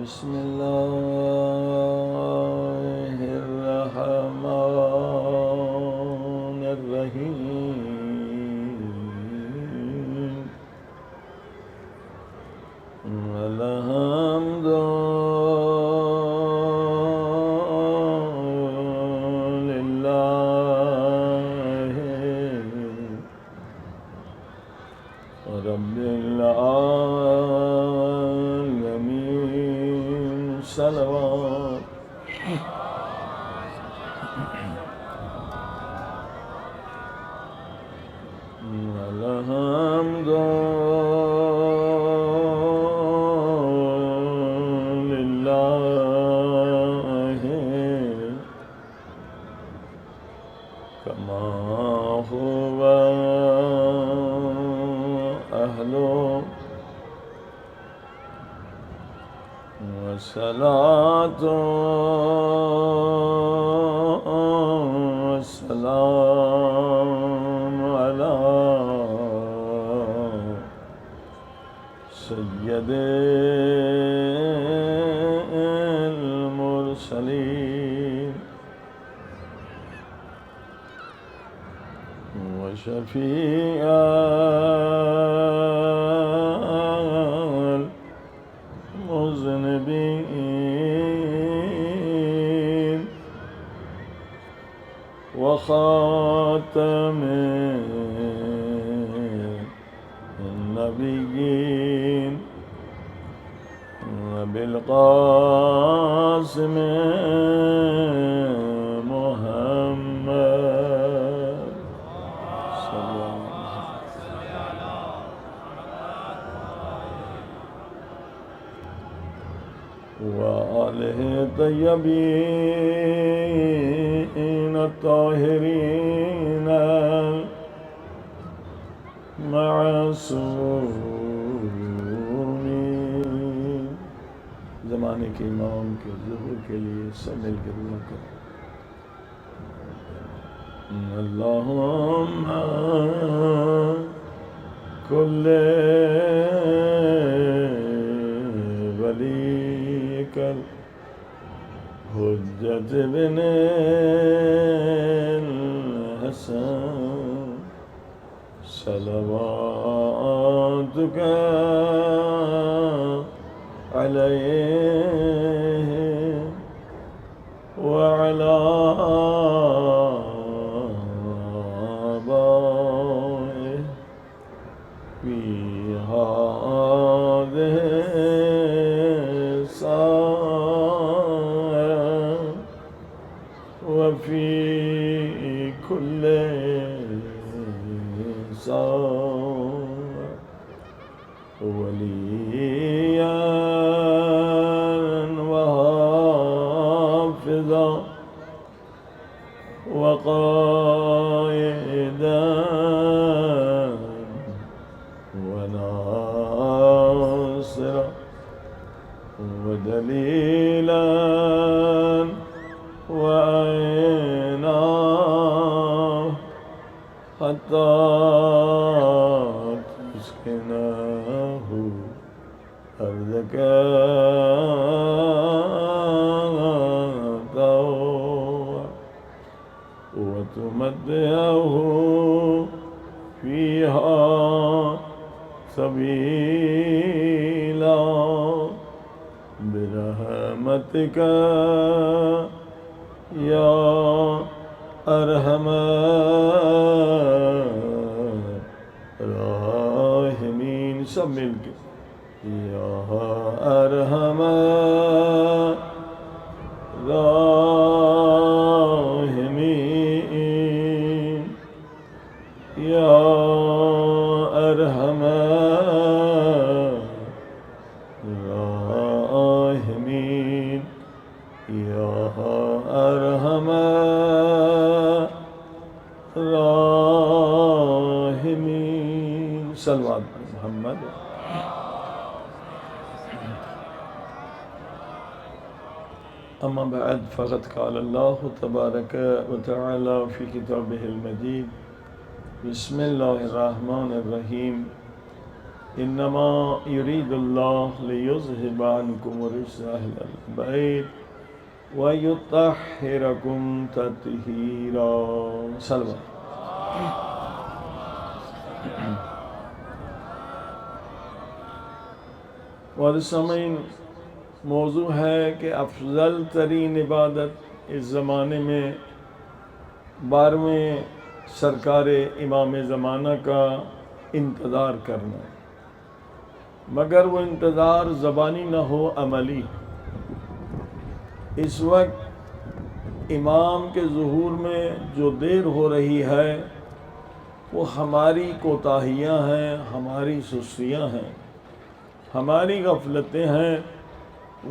بسم الله الرحمن الرحيم الحمد لله رب العالمين صلوات الحمد لله كما هو أهله والصلاة والسلام على سيد المرسلين وشفيع المذنبين وخاتم النبيين وبالقاسم محمد صلى الله وآله الطيبين الطاهرين المعصومين زمانے کے امام کے ظہور کے لیے سب مل کے دعا کریں اللہم کل ولیک الحجت بن الحسن صلواتک علیہ وعلى آبائه في هذه الساعة وفي كل ساعة وليا وحافظا وقائدا وناصرا ودليلا وعينا حتى تسكنه أرضك طوعا وتمتعه فيها سبيلا برحمتك يا أرحم الراحمين سب مل کے یا ارحم الراحمین یا ارحم الراحمین یا ارحم الراحمین صلوات محمد أما بعد فقد قال الله تبارك وتعالى في كتابه المجيد بسم الله الرحمن الرحيم انما یرید اللہ لیذہب عنکم الرجس اہل البیت ویطہرکم تطہیرا. سلام. والسامعین، موضوع ہے کہ افضل ترین عبادت اس زمانے میں 12ویں سرکار امام زمانہ کا انتظار کرنا، مگر وہ انتظار زبانی نہ ہو، عملی. اس وقت امام کے ظہور میں جو دیر ہو رہی ہے وہ ہماری کوتاہیاں ہیں، ہماری سستیاں ہیں، ہماری غفلتیں ہیں،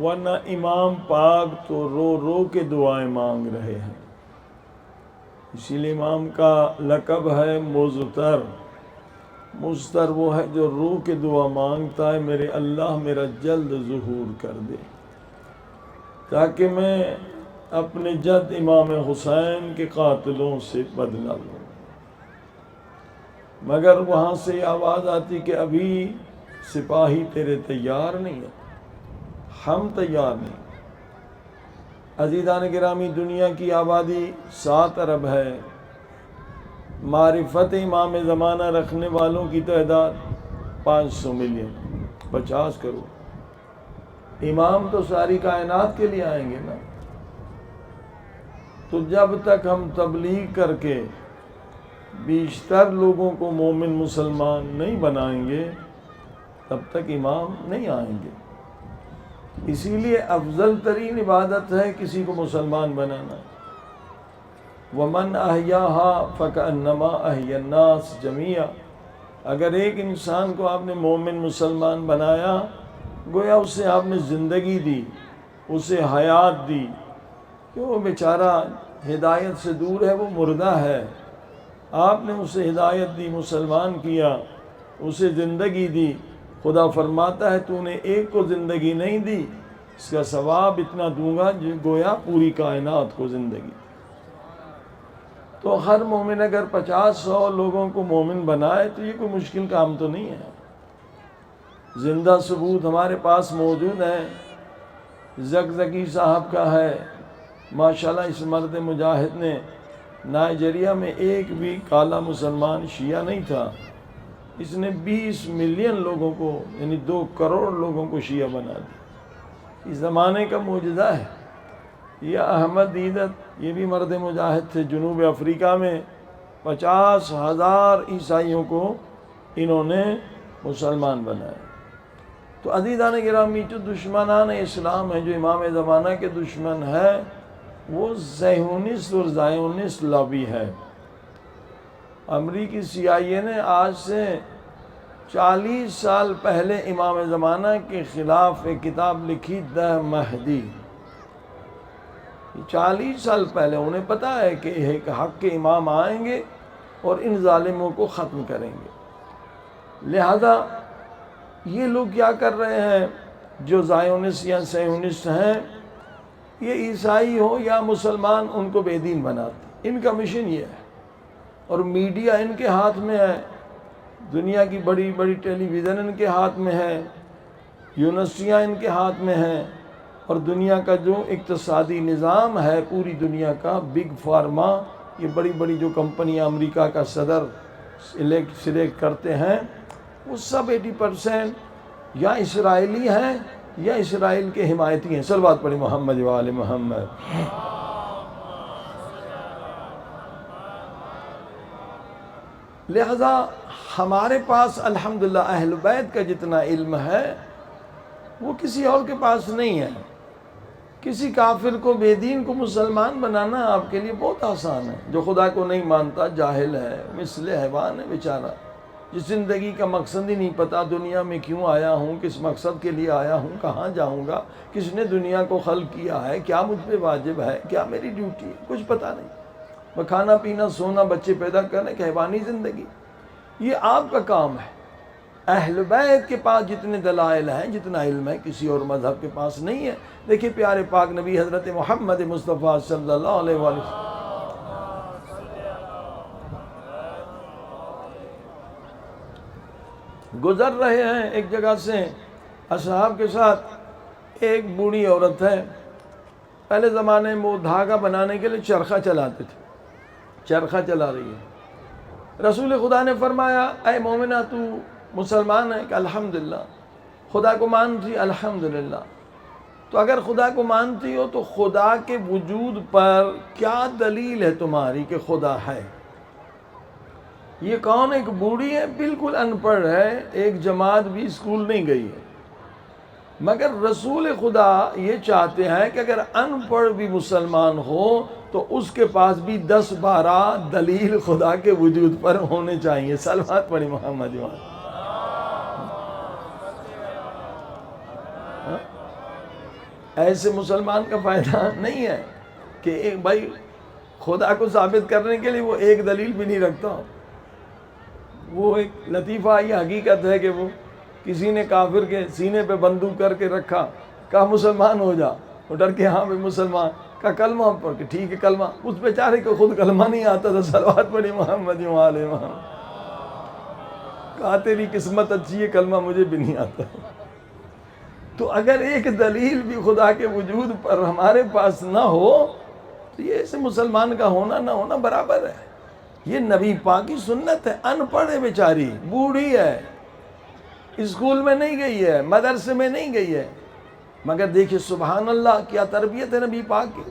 ورنہ امام پاک تو رو رو کے دعائیں مانگ رہے ہیں. اسی لیے امام کا لقب ہے مضطر. مضطر وہ ہے جو رو کے دعا مانگتا ہے، میرے اللہ میرا جلد ظہور کر دے تاکہ میں اپنے جد امام حسین کے قاتلوں سے بدلہ لوں. مگر وہاں سے یہ آواز آتی کہ ابھی سپاہی تیرے تیار نہیں ہیں، ہم تیار نہیں. عزیزان گرامی، دنیا کی آبادی 7 ارب ہے، معرفت امام زمانہ رکھنے والوں کی تعداد 500 ملین، 50 کروڑ. امام تو ساری کائنات کے لیے آئیں گے نا. تو جب تک ہم تبلیغ کر کے بیشتر لوگوں کو مومن مسلمان نہیں بنائیں گے تب تک امام نہیں آئیں گے. اسی لیے افضل ترین عبادت ہے کسی کو مسلمان بنانا. وَمَنْ أَحْيَاهَا فَكَأَنَّمَا أَحْيَا النَّاسَ جَمِيعًا. اگر ایک انسان کو آپ نے مومن مسلمان بنایا، گویا اسے آپ نے زندگی دی، اسے حیات دی، کہ وہ بیچارہ ہدایت سے دور ہے، وہ مردہ ہے. آپ نے اسے ہدایت دی، مسلمان کیا، اسے زندگی دی. خدا فرماتا ہے تو نے ایک کو زندگی نہیں دی، اس کا ثواب اتنا دوں گا جو گویا پوری کائنات کو زندگی. تو ہر مومن اگر 50-100 لوگوں کو مومن بنائے تو یہ کوئی مشکل کام تو نہیں ہے. زندہ ثبوت ہمارے پاس موجود ہے. زکزکی صاحب کا ہے، ماشاءاللہ اس مرد مجاہد نے نائجیریا میں ایک بھی کالا مسلمان شیعہ نہیں تھا، اس نے 20 ملین لوگوں کو یعنی 2 کروڑ لوگوں کو شیعہ بنا دیا. اس زمانے کا معجزہ ہے. یہ احمد دیدت، یہ بھی مرد مجاہد تھے، جنوب افریقہ میں 50,000 عیسائیوں کو انہوں نے مسلمان بنایا. تو عزیزان گرامی، جو دشمنان اسلام ہیں، جو امام زمانہ کے دشمن ہیں، وہ صہیونسٹ اور زائونسٹ لابی ہے. امریکی CIA نے آج سے 40 سال پہلے امام زمانہ کے خلاف ایک کتاب لکھی، دا مہدی. 40 سال پہلے انہیں پتہ ہے کہ ایک حق کے امام آئیں گے اور ان ظالموں کو ختم کریں گے. لہذا یہ لوگ کیا کر رہے ہیں، جو زائونسٹ یا صہیونسٹ ہیں، یہ عیسائی ہو یا مسلمان ان کو بے دین بناتے. ان کا مشن یہ ہے، اور میڈیا ان کے ہاتھ میں ہے، دنیا کی بڑی بڑی ٹیلی ویژن ان کے ہاتھ میں ہے، یونیورسٹیاں ان کے ہاتھ میں ہیں، اور دنیا کا جو اقتصادی نظام ہے پوری دنیا کا، بگ فارما، یہ بڑی بڑی جو کمپنیاں امریکہ کا صدر سلیکٹ کرتے ہیں، وہ سب 80% یا اسرائیلی ہیں یا اسرائیل کے حمایتی ہیں. صلوات پڑھی محمد و آل محمد. لہذا ہمارے پاس الحمدللہ اہل بیت کا جتنا علم ہے وہ کسی اور کے پاس نہیں ہے. کسی کافر کو، بے دین کو مسلمان بنانا آپ کے لیے بہت آسان ہے. جو خدا کو نہیں مانتا جاہل ہے، مثل حیوان ہے بیچارہ، جس زندگی کا مقصد ہی نہیں پتا، دنیا میں کیوں آیا ہوں، کس مقصد کے لیے آیا ہوں، کہاں جاؤں گا، کس نے دنیا کو خلق کیا ہے، کیا مجھ پہ واجب ہے، کیا میری ڈیوٹی ہے، کچھ پتہ نہیں. میں کھانا پینا سونا، بچے پیدا کرنا، ایک حیوانی زندگی. یہ آپ کا کام ہے. اہل بیت کے پاس جتنے دلائل ہیں، جتنا علم ہے، کسی اور مذہب کے پاس نہیں ہے. دیکھیے پیارے پاک نبی حضرت محمد مصطفیٰ صلی اللہ علیہ وسلم، گزر رہے ہیں ایک جگہ سے اصحاب کے ساتھ، ایک بوڑھی عورت ہے، پہلے زمانے میں وہ دھاگا بنانے کے لیے چرخہ چلاتے تھے، چرخہ چلا رہی ہے۔ رسول خدا نے فرمایا اے مومنہ تو مسلمان ہے کہ الحمدللہ، خدا کو مانتی الحمدللہ۔ تو اگر خدا کو مانتی ہو تو خدا کے وجود پر کیا دلیل ہے تمہاری کہ خدا ہے؟ یہ کون؟ ایک بوڑھی ہے، بالکل ان پڑھ ہے، ایک جماعت بھی اسکول نہیں گئی ہے، مگر رسول خدا یہ چاہتے ہیں کہ اگر ان پڑھ بھی مسلمان ہو تو اس کے پاس بھی 10-12 دلیل خدا کے وجود پر ہونے چاہیے۔ صلوات پڑھی محمد وآلہ۔ ایسے مسلمان کا فائدہ نہیں ہے کہ ایک بھائی خدا کو ثابت کرنے کے لیے وہ ایک دلیل بھی نہیں رکھتا۔ وہ ایک لطیفہ، یہ حقیقت ہے کہ وہ کسی نے کافر کے سینے پہ بندوق کر کے رکھا، کہا مسلمان ہو جا، وہ ڈر کے ہاں بھائی مسلمان، کہا کلمہ پڑھ کے، ٹھیک ہے کلمہ، اس بیچارے کو خود کلمہ نہیں آتا تھا، صلوات پڑھی محمد وآلہ محمد، کہا تیری قسمت اچھی ہے، کلمہ مجھے بھی نہیں آتا۔ تو اگر ایک دلیل بھی خدا کے وجود پر ہمارے پاس نہ ہو تو یہ ایسے مسلمان کا ہونا نہ ہونا برابر ہے۔ یہ نبی پاک کی سنت ہے۔ ان پڑھ ہے بیچاری، بوڑھی ہے، اسکول میں نہیں گئی ہے، مدرسے میں نہیں گئی ہے، مگر دیکھیں سبحان اللہ کیا تربیت ہے نبی پاک کی۔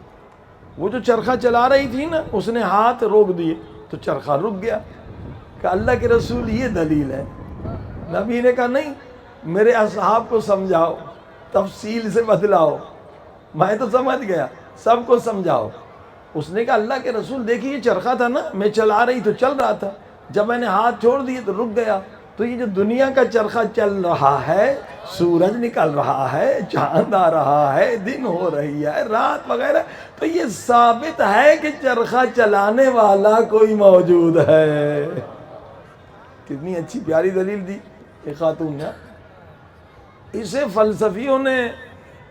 وہ جو چرخہ چلا رہی تھی نا، اس نے ہاتھ روک دیے تو چرخہ رک گیا، کہ اللہ کے رسول یہ دلیل ہے۔ نبی نے کہا نہیں، میرے اصحاب کو سمجھاؤ، تفصیل سے بتلاؤ، میں تو سمجھ گیا، سب کو سمجھاؤ۔ اس نے کہا اللہ کے رسول دیکھیے یہ چرخہ تھا نا، میں چلا رہی تو چل رہا تھا، جب میں نے ہاتھ چھوڑ دیے تو رک گیا۔ تو یہ جو دنیا کا چرخہ چل رہا ہے، سورج نکل رہا ہے، چاند آ رہا ہے، دن ہو رہی ہے، رات وغیرہ، تو یہ ثابت ہے کہ چرخہ چلانے والا کوئی موجود ہے۔ کتنی اچھی پیاری دلیل دی ایک خاتون نے۔ اسے فلسفیوں نے،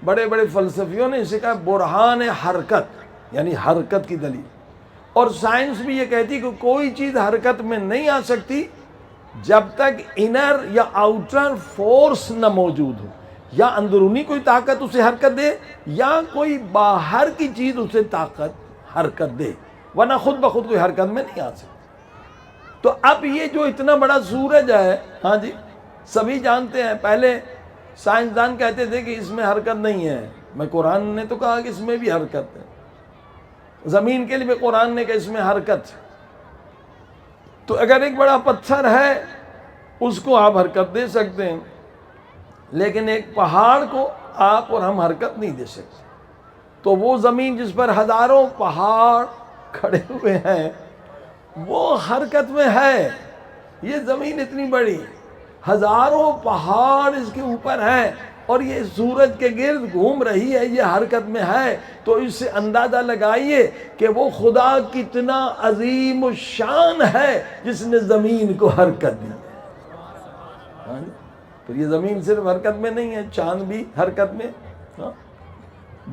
بڑے بڑے فلسفیوں نے اسے کہا برہان حرکت، یعنی حرکت کی دلیل۔ اور سائنس بھی یہ کہتی کہ کوئی چیز حرکت میں نہیں آ سکتی جب تک انر یا آؤٹر فورس نہ موجود ہو، یا اندرونی کوئی طاقت اسے حرکت دے یا کوئی باہر کی چیز اسے طاقت حرکت دے، ورنہ خود بخود کوئی حرکت میں نہیں آ سکتی۔ تو اب یہ جو اتنا بڑا سورج ہے، ہاں جی سبھی جانتے ہیں، پہلے سائنسدان کہتے تھے کہ اس میں حرکت نہیں ہے، میں قرآن نے تو کہا کہ اس میں بھی حرکت ہے، زمین کے لیے بھی قرآن نے کہا اس میں حرکت ہے۔ تو اگر ایک بڑا پتھر ہے اس کو آپ حرکت دے سکتے ہیں، لیکن ایک پہاڑ کو آپ اور ہم حرکت نہیں دے سکتے۔ تو وہ زمین جس پر ہزاروں پہاڑ کھڑے ہوئے ہیں وہ حرکت میں ہے۔ یہ زمین اتنی بڑی، ہزاروں پہاڑ اس کے اوپر ہیں، اور یہ سورج کے گرد گھوم رہی ہے، یہ حرکت میں ہے۔ تو اس سے اندازہ لگائیے کہ وہ خدا کتنا عظیم الشان ہے جس نے زمین کو حرکت دی ہے۔ تو یہ زمین صرف حرکت میں نہیں ہے، چاند بھی حرکت میں،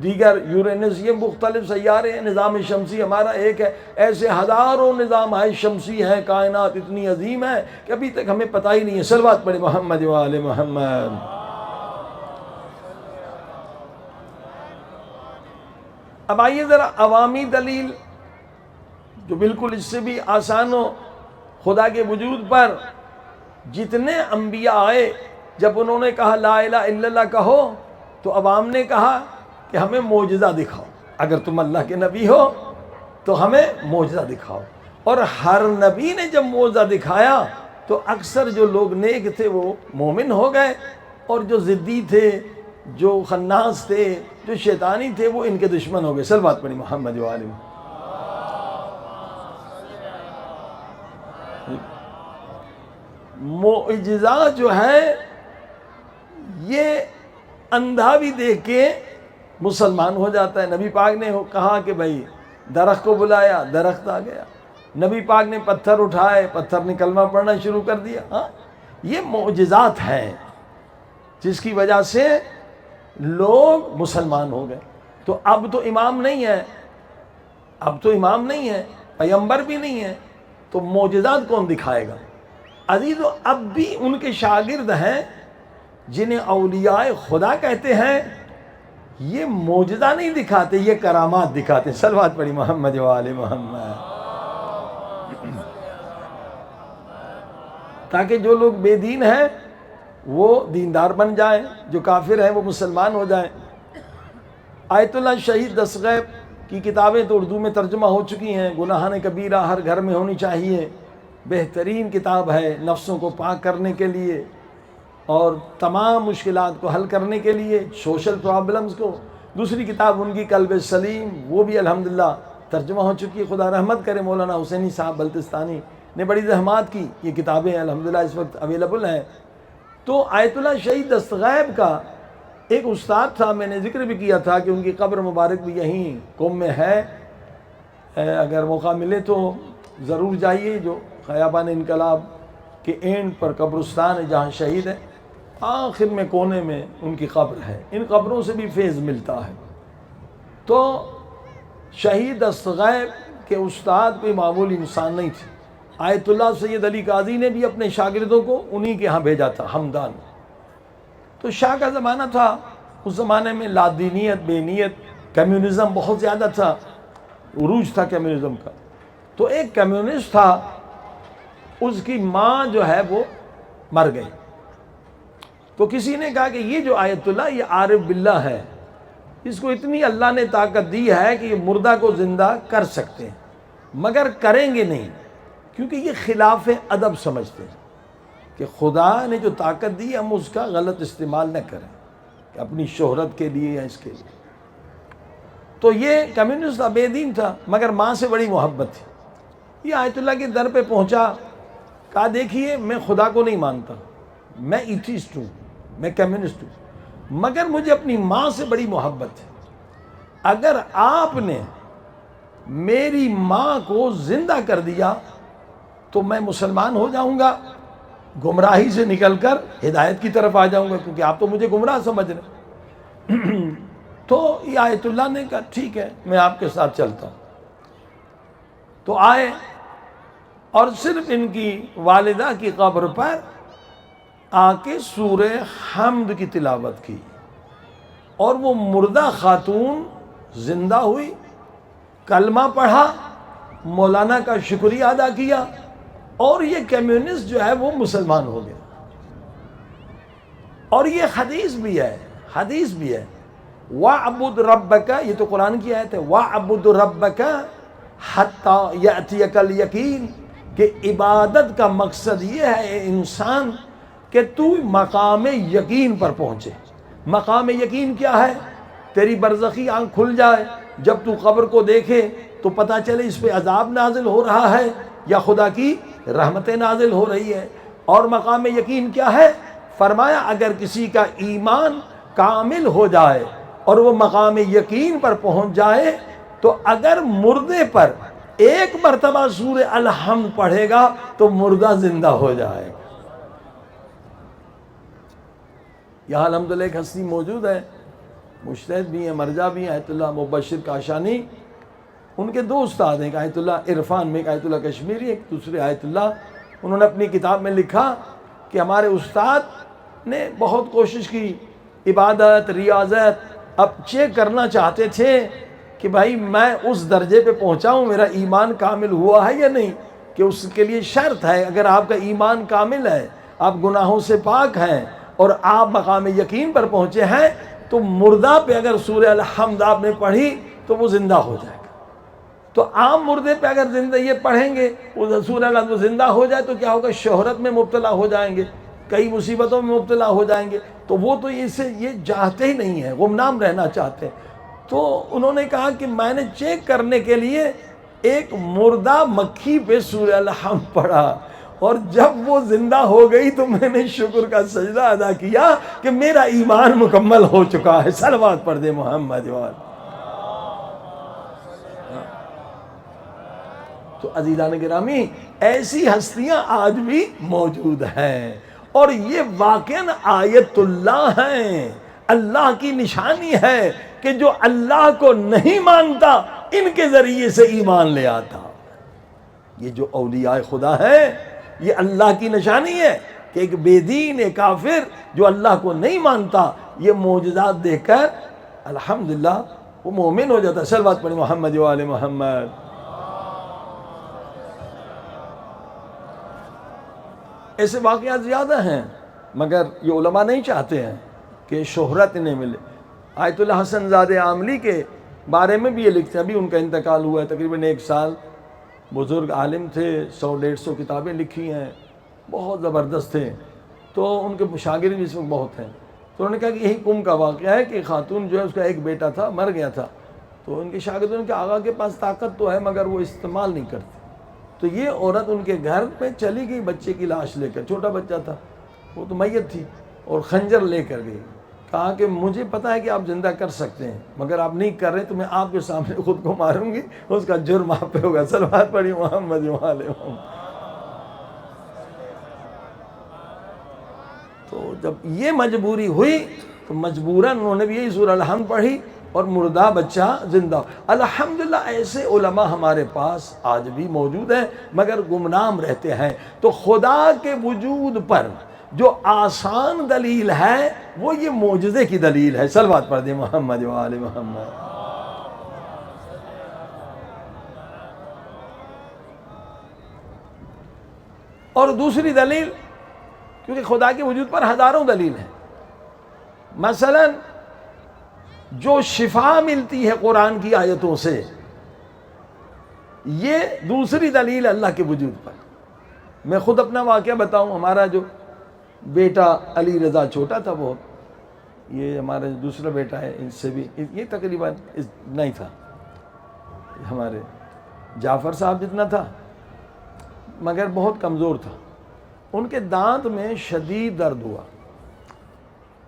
دیگر یورینس، یہ مختلف سیارے ہیں، نظام شمسی ہمارا ایک ہے، ایسے ہزاروں نظام شمسی ہیں، کائنات اتنی عظیم ہے کہ ابھی تک ہمیں پتہ ہی نہیں ہے۔ صلوات پڑھیں محمد وآل محمد۔ اب آئیے ذرا عوامی دلیل جو بالکل اس سے بھی آسان ہو۔ خدا کے وجود پر جتنے انبیاء آئے، جب انہوں نے کہا لا الہ الا اللہ کہو تو عوام نے کہا کہ ہمیں معجزہ دکھاؤ، اگر تم اللہ کے نبی ہو تو ہمیں معجزہ دکھاؤ۔ اور ہر نبی نے جب معجزہ دکھایا تو اکثر جو لوگ نیک تھے وہ مومن ہو گئے، اور جو ضدی تھے، جو خناس تھے، جو شیطانی تھے، وہ ان کے دشمن ہو گئے۔ صلوات پڑھی محمد وآلہ۔ معجزہ جو ہے یہ اندھا بھی دیکھ کے مسلمان ہو جاتا ہے۔ نبی پاک نے کہا کہ بھائی درخت کو بلایا، درخت آ گیا۔ نبی پاک نے پتھر اٹھائے، پتھر نے کلمہ پڑھنا شروع کر دیا۔ ہاں یہ معجزات ہیں جس کی وجہ سے لوگ مسلمان ہو گئے۔ تو اب تو امام نہیں ہے، اب تو امام نہیں ہے، پیغمبر بھی نہیں ہے، تو معجزات کون دکھائے گا؟ عزیزو اب بھی ان کے شاگرد ہیں جنہیں اولیاء خدا کہتے ہیں، یہ معجزہ نہیں دکھاتے، یہ کرامات دکھاتے. صلوات پڑھی محمد و آل محمد. تاکہ جو لوگ بے دین ہیں وہ دیندار بن جائیں، جو کافر ہیں وہ مسلمان ہو جائیں. آیت اللہ شہید دستغیب کی کتابیں تو اردو میں ترجمہ ہو چکی ہیں. گناہان کبیرہ ہر گھر میں ہونی چاہیے، بہترین کتاب ہے نفسوں کو پاک کرنے کے لیے اور تمام مشکلات کو حل کرنے کے لیے، سوشل پرابلمز کو. دوسری کتاب ان کی قلب سلیم، وہ بھی الحمدللہ ترجمہ ہو چکی ہے. خدا رحمت کرے، مولانا حسینی صاحب بلتستانی نے بڑی زحمات کی، یہ کتابیں الحمدللہ اس وقت اویلیبل ہیں. تو آیت اللہ شہید دستغیب کا ایک استاد تھا، میں نے ذکر بھی کیا تھا کہ ان کی قبر مبارک بھی یہیں قم میں ہے. اگر موقع ملے تو ضرور جائیے. جو خیابان انقلاب کے اینڈ پر قبرستان ہے جہاں شہید ہے، آخر میں کونے میں ان کی قبر ہے. ان قبروں سے بھی فیض ملتا ہے. تو شہید دستغیب کے استاد کوئی معمولی انسان نہیں تھے. آیت اللہ سید علی قاضی نے بھی اپنے شاگردوں کو انہی کے ہاں بھیجا تھا، ہمدان. تو شاہ کا زمانہ تھا، اس زمانے میں لادینیت، بے نیت، کمیونزم بہت زیادہ تھا، عروج تھا کمیونزم کا. تو ایک کمیونسٹ تھا، اس کی ماں جو ہے وہ مر گئی. تو کسی نے کہا کہ یہ جو آیت اللہ یہ عارف باللہ ہے، اس کو اتنی اللہ نے طاقت دی ہے کہ یہ مردہ کو زندہ کر سکتے ہیں، مگر کریں گے نہیں، کیونکہ یہ خلاف ادب سمجھتے ہیں کہ خدا نے جو طاقت دی ہم اس کا غلط استعمال نہ کریں کہ اپنی شہرت کے لیے یا اس کے لیے. تو یہ کمیونسٹ تھا، بے دین تھا، مگر ماں سے بڑی محبت تھی. یہ آیت اللہ کے در پہ پہنچا، کہا دیکھیے میں خدا کو نہیں مانتا، میں ایتھیسٹ ہوں، میں کمیونسٹ ہوں، مگر مجھے اپنی ماں سے بڑی محبت ہے. اگر آپ نے میری ماں کو زندہ کر دیا تو میں مسلمان ہو جاؤں گا، گمراہی سے نکل کر ہدایت کی طرف آ جاؤں گا، کیونکہ آپ تو مجھے گمراہ سمجھ رہے. تو یہ آیت اللہ نے کہا ٹھیک ہے میں آپ کے ساتھ چلتا ہوں. تو آئے اور صرف ان کی والدہ کی قبر پر آ کے سورہ حمد کی تلاوت کی، اور وہ مردہ خاتون زندہ ہوئی، کلمہ پڑھا، مولانا کا شکریہ ادا کیا، اور یہ کمیونسٹ جو ہے وہ مسلمان ہو گیا. اور یہ حدیث بھی ہے، حدیث بھی ہے، وَاعْبُدْ رَبَّكَ، یہ تو قرآن کی آیت ہے، وَاعْبُدْ رَبَّكَ حَتَّى يَأْتِيَكَ الْيَقِينُ، کہ عبادت کا مقصد یہ ہے انسان کہ تو مقام یقین پر پہنچے. مقام یقین کیا ہے؟ تیری برزخی آنکھ کھل جائے، جب تو قبر کو دیکھے تو پتہ چلے اس پہ عذاب نازل ہو رہا ہے یا خدا کی رحمتیں نازل ہو رہی ہے. اور مقام یقین کیا ہے؟ فرمایا اگر کسی کا ایمان کامل ہو جائے اور وہ مقام یقین پر پہنچ جائے تو اگر مردے پر ایک مرتبہ سورہ الحمد پڑھے گا تو مردہ زندہ ہو جائے گا. یہاں الحمدللہ ایک ہستی موجود ہے، مجتہد بھی ہیں، مرجع بھی ہیں، آیت اللہ مبشر کاشانی. ان کے دو استاد ہیں، ایک آیت اللہ عرفان میں، ایک آیت اللہ کشمیری، ایک دوسرے آیت اللہ. انہوں نے اپنی کتاب میں لکھا کہ ہمارے استاد نے بہت کوشش کی، عبادت، ریاضت، اب چیک کرنا چاہتے تھے کہ بھائی میں اس درجے پہ پہنچا ہوں، میرا ایمان کامل ہوا ہے یا نہیں. کہ اس کے لیے شرط ہے اگر آپ کا ایمان کامل ہے، آپ گناہوں سے پاک ہیں اور آپ مقام یقین پر پہنچے ہیں تو مردہ پہ اگر سورہ الحمد آپ نے پڑھی تو وہ زندہ ہو جائے گا. تو عام مردے پہ اگر زندہ یہ پڑھیں گے وہ سورہ الحمد زندہ ہو جائے تو کیا ہوگا؟ شہرت میں مبتلا ہو جائیں گے، کئی مصیبتوں میں مبتلا ہو جائیں گے. تو وہ تو اسے یہ چاہتے ہی نہیں ہیں، گمنام رہنا چاہتے ہیں. تو انہوں نے کہا کہ میں نے چیک کرنے کے لیے ایک مردہ مکھی پہ سورہ الحمد پڑھا، اور جب وہ زندہ ہو گئی تو میں نے شکر کا سجدہ ادا کیا کہ میرا ایمان مکمل ہو چکا ہے. صلوات پڑھ دے محمد وال. تو عزیزان گرامی ایسی ہستیاں آج بھی موجود ہیں، اور یہ واقعاً آیت اللہ ہیں، اللہ کی نشانی ہے کہ جو اللہ کو نہیں مانتا ان کے ذریعے سے ایمان لے آتا. یہ جو اولیاء خدا ہیں یہ اللہ کی نشانی ہے کہ ایک بے دین، ایک کافر جو اللہ کو نہیں مانتا، یہ معجزات دیکھ کر الحمدللہ وہ مومن ہو جاتا ہے۔ صلوات پڑھیں محمد و آل محمد۔ ایسے واقعات زیادہ ہیں، مگر یہ علماء نہیں چاہتے ہیں کہ شہرت انہیں ملے۔ آیت اللہ حسن زادہ عاملی کے بارے میں بھی یہ لکھتے ہیں، ابھی ان کا انتقال ہوا ہے تقریباً 1 سال، بزرگ عالم تھے، 100-150 کتابیں لکھی ہیں، بہت زبردست تھے، تو ان کے شاگرد اس وقت بہت ہیں۔ تو انہوں نے کہا کہ یہی قم کا واقعہ ہے کہ خاتون جو ہے اس کا ایک بیٹا تھا، مر گیا تھا، تو ان کے شاگردوں نے کہا آقا کے پاس طاقت تو ہے مگر وہ استعمال نہیں کرتی، تو یہ عورت ان کے گھر میں چلی گئی بچے کی لاش لے کر، چھوٹا بچہ تھا، وہ تو میت تھی، اور خنجر لے کر گئی، کہا کہ مجھے پتا ہے کہ آپ زندہ کر سکتے ہیں مگر آپ نہیں کر رہے تو میں آپ کے سامنے خود کو ماروں گی، اس کا جرم آپ پہ ہوگا۔ صلوات پڑھی محمد و آل محمد۔ تو جب یہ مجبوری ہوئی تو مجبوراً انہوں نے بھی یہی سورہ الحمد پڑھی اور مردہ بچہ زندہ۔ الحمدللہ ایسے علماء ہمارے پاس آج بھی موجود ہیں مگر گمنام رہتے ہیں۔ تو خدا کے وجود پر جو آسان دلیل ہے وہ یہ معجزے کی دلیل ہے۔ صلوات پڑھ دیں محمد و آل محمد۔ اور دوسری دلیل، کیونکہ خدا کے وجود پر ہزاروں دلیل ہیں، مثلا جو شفا ملتی ہے قرآن کی آیتوں سے، یہ دوسری دلیل اللہ کے وجود پر۔ میں خود اپنا واقعہ بتاؤں، ہمارا جو بیٹا علی رضا چھوٹا تھا بہت، یہ ہمارا دوسرا بیٹا ہے ان سے بھی، یہ تقریباً نہیں تھا، ہمارے جعفر صاحب جتنا تھا مگر بہت کمزور تھا۔ ان کے دانت میں شدید درد ہوا،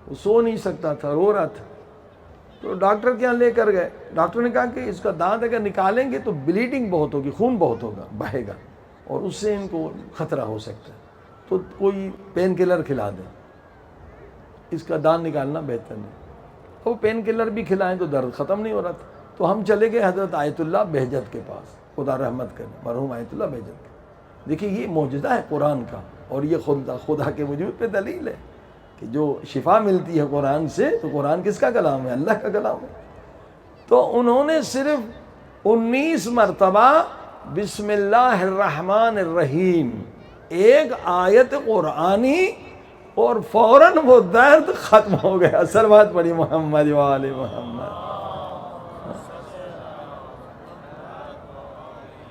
وہ سو نہیں سکتا تھا، رو رہا تھا، تو ڈاکٹر کے یہاں لے کر گئے۔ ڈاکٹر نے کہا کہ اس کا دانت اگر نکالیں گے تو بلیڈنگ بہت ہوگی، خون بہت ہوگا، بہے گا، اور اس سے ان کو خطرہ ہو سکتا ہے، تو کوئی پین کلر کھلا دیں، اس کا دانت نکالنا بہتر نہیں۔ وہ پین کلر بھی کھلائیں تو درد ختم نہیں ہو رہا تھا، تو ہم چلے گئے حضرت آیت اللہ بہجت کے پاس، خدا رحمت کرے، مرحوم آیت اللہ بہجت کے۔ دیکھیے یہ معجزہ ہے قرآن کا، اور یہ خدا کے وجود پہ دلیل ہے کہ جو شفا ملتی ہے قرآن سے، تو قرآن کس کا کلام ہے؟ اللہ کا کلام ہے۔ تو انہوں نے صرف 19 مرتبہ بسم اللہ الرحمن الرحیم ایک آیت قرآنی، اور فوراً وہ درد ختم ہو گیا۔ صلوات پڑھی محمد و آل محمد۔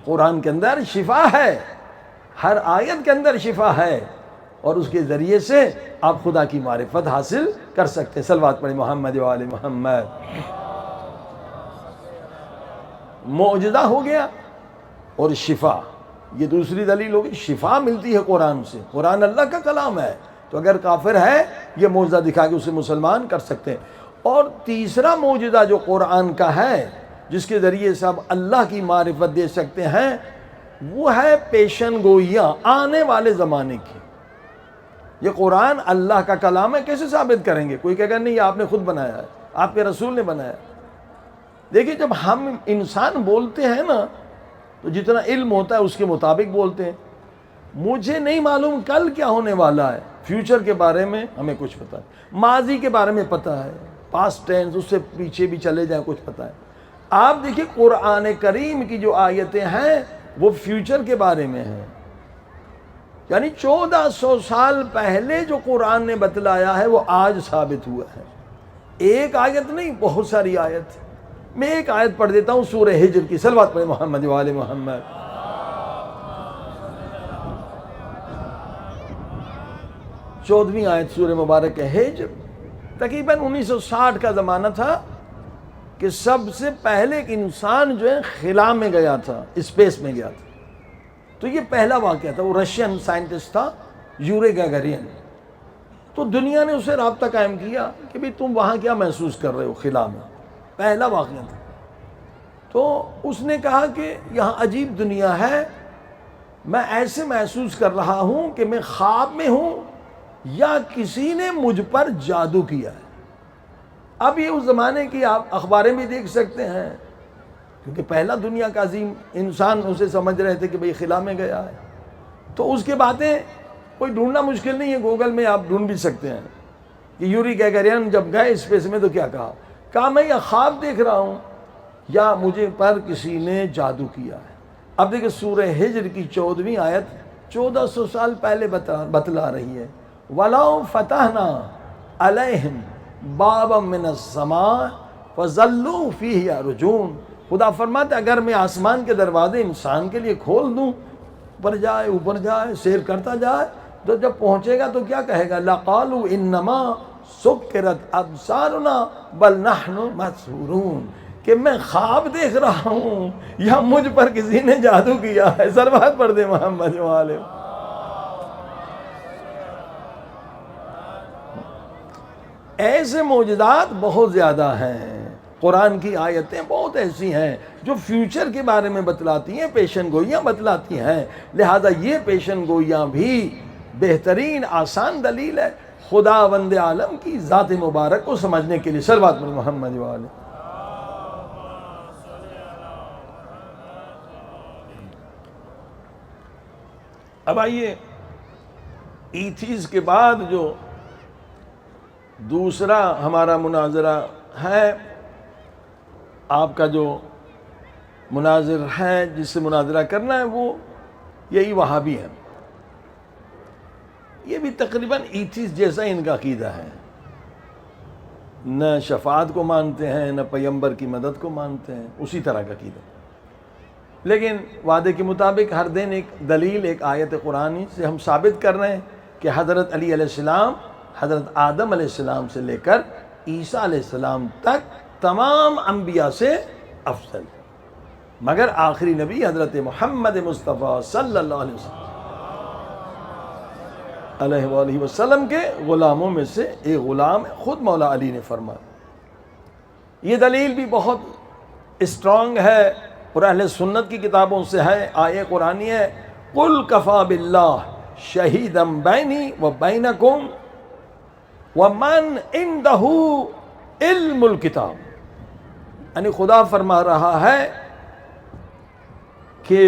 قرآن کے اندر شفا ہے، ہر آیت کے اندر شفا ہے، اور اس کے ذریعے سے آپ خدا کی معرفت حاصل کر سکتے ہیں۔ صلوات پڑھیں محمد و آل محمد۔ معجزہ ہو گیا اور شفا، یہ دوسری دلیل ہوگی، شفا ملتی ہے قرآن سے، قرآن اللہ کا کلام ہے، تو اگر کافر ہے یہ معجزہ دکھا کے اسے مسلمان کر سکتے ہیں۔ اور تیسرا معجزہ جو قرآن کا ہے جس کے ذریعے سے آپ اللہ کی معرفت دے سکتے ہیں، وہ ہے پیشن گوئیاں آنے والے زمانے کی۔ یہ قرآن اللہ کا کلام ہے، کیسے ثابت کریں گے؟ کوئی کہے گا نہیں آپ نے خود بنایا ہے، آپ کے رسول نے بنایا۔ دیکھیے جب ہم انسان بولتے ہیں نا تو جتنا علم ہوتا ہے اس کے مطابق بولتے ہیں۔ مجھے نہیں معلوم کل کیا ہونے والا ہے، فیوچر کے بارے میں ہمیں کچھ پتہ ہے، ماضی کے بارے میں پتہ ہے، پاسٹ ٹینس، اس سے پیچھے بھی چلے جائیں کچھ پتہ ہے۔ آپ دیکھیے قرآن کریم کی جو آیتیں ہیں وہ فیوچر کے بارے میں ہیں، یعنی 1400 سال پہلے جو قرآن نے بتلایا ہے وہ آج ثابت ہوا ہے۔ ایک آیت نہیں، بہت ساری آیت۔ میں ایک آیت پڑھ دیتا ہوں سورہ ہجر کی، صلوات پڑھیں محمد و آل محمد۔ 14ویں آیت سورہ مبارک ہجر، تقریباً 1960 کا زمانہ تھا کہ سب سے پہلے ایک انسان جو ہے خلا میں گیا تھا، اسپیس میں گیا تھا۔ تو یہ پہلا واقعہ تھا، وہ رشین سائنٹسٹ تھا یوری گیگرین۔ تو دنیا نے اسے رابطہ قائم کیا کہ بھئی تم وہاں کیا محسوس کر رہے ہو خلا میں، پہلا واقعہ تھا۔ تو اس نے کہا کہ یہاں عجیب دنیا ہے، میں ایسے محسوس کر رہا ہوں کہ میں خواب میں ہوں یا کسی نے مجھ پر جادو کیا ہے۔ اب یہ اس زمانے کی آپ اخباریں بھی دیکھ سکتے ہیں، کیونکہ پہلا دنیا کا عظیم انسان اسے سمجھ رہے تھے کہ بھئی خلا میں گیا ہے۔ تو اس کے باتیں کوئی ڈھونڈنا مشکل نہیں ہے، گوگل میں آپ ڈھونڈ بھی سکتے ہیں کہ یوری گیگرین جب گئے اسپیس میں تو کیا کہا میں یہ خواب دیکھ رہا ہوں یا مجھے پر کسی نے جادو کیا ہے۔ اب دیکھیں سورہ ہجر کی 14ویں آیت 1400 سال پہلے بتلا رہی ہے، وَلَوْ فَتَحْنَا عَلَيْهِمْ بَابًا مِّنَ السَّمَاءِ فَظَلُّوا فِيهِ يَعْرُجُونَ۔ خدا فرماتا ہے اگر میں آسمان کے دروازے انسان کے لیے کھول دوں، اوپر جائے سیر کرتا جائے، تو جب پہنچے گا تو کیا کہے گا؟ لَقَالُوا إِنَّمَا سُكِّرَتْ أَبْصَارُنَا بَلْ نَحْنُ مَسْحُورُونَ، کہ میں خواب دیکھ رہا ہوں یا مجھ پر کسی نے جادو کیا ہے۔ صلوات پڑھ دے محمد والے۔ ایسے معجزات بہت زیادہ ہیں، قرآن کی آیتیں بہت ایسی ہیں جو فیوچر کے بارے میں بتلاتی ہیں، پیشن گوئیاں بتلاتی ہیں، لہذا یہ پیشن گوئیاں بھی بہترین آسان دلیل ہے خداوند عالم کی ذات مبارک کو سمجھنے کے لیے۔ صلوات پر محمد والے۔ اب آئیے ایتھیز کے بعد جو دوسرا ہمارا مناظرہ ہے، آپ کا جو مناظر ہے جس سے مناظرہ کرنا ہے وہ یہی وہابی ہے۔ یہ بھی تقریباً ایتھیز جیسا ان کا عقیدہ ہے، نہ شفاعت کو مانتے ہیں نہ پیغمبر کی مدد کو مانتے ہیں، اسی طرح کا عقیدہ، لیکن وعدے کے مطابق ہر دن ایک دلیل، ایک آیت قرآنی سے ہم ثابت کر رہے ہیں کہ حضرت علی علیہ السلام حضرت آدم علیہ السلام سے لے کر عیسیٰ علیہ السلام تک تمام انبیاء سے افضل، مگر آخری نبی حضرت محمد مصطفیٰ صلی اللہ علیہ وآلہ وسلم کے غلاموں میں سے ایک غلام ہے، خود مولا علی نے فرمایا۔ یہ دلیل بھی بہت اسٹرانگ ہے اور اہل سنت کی کتابوں سے ہے، آیہ قرآنی ہے، قُلْ كَفَى بِاللَّهِ شَهِيدًا بَيْنِي وَبَيْنَكُمْ وَمَنْ عِنْدَهُ عِلْمُ الْكِتَابِ، یعنی خدا فرما رہا ہے کہ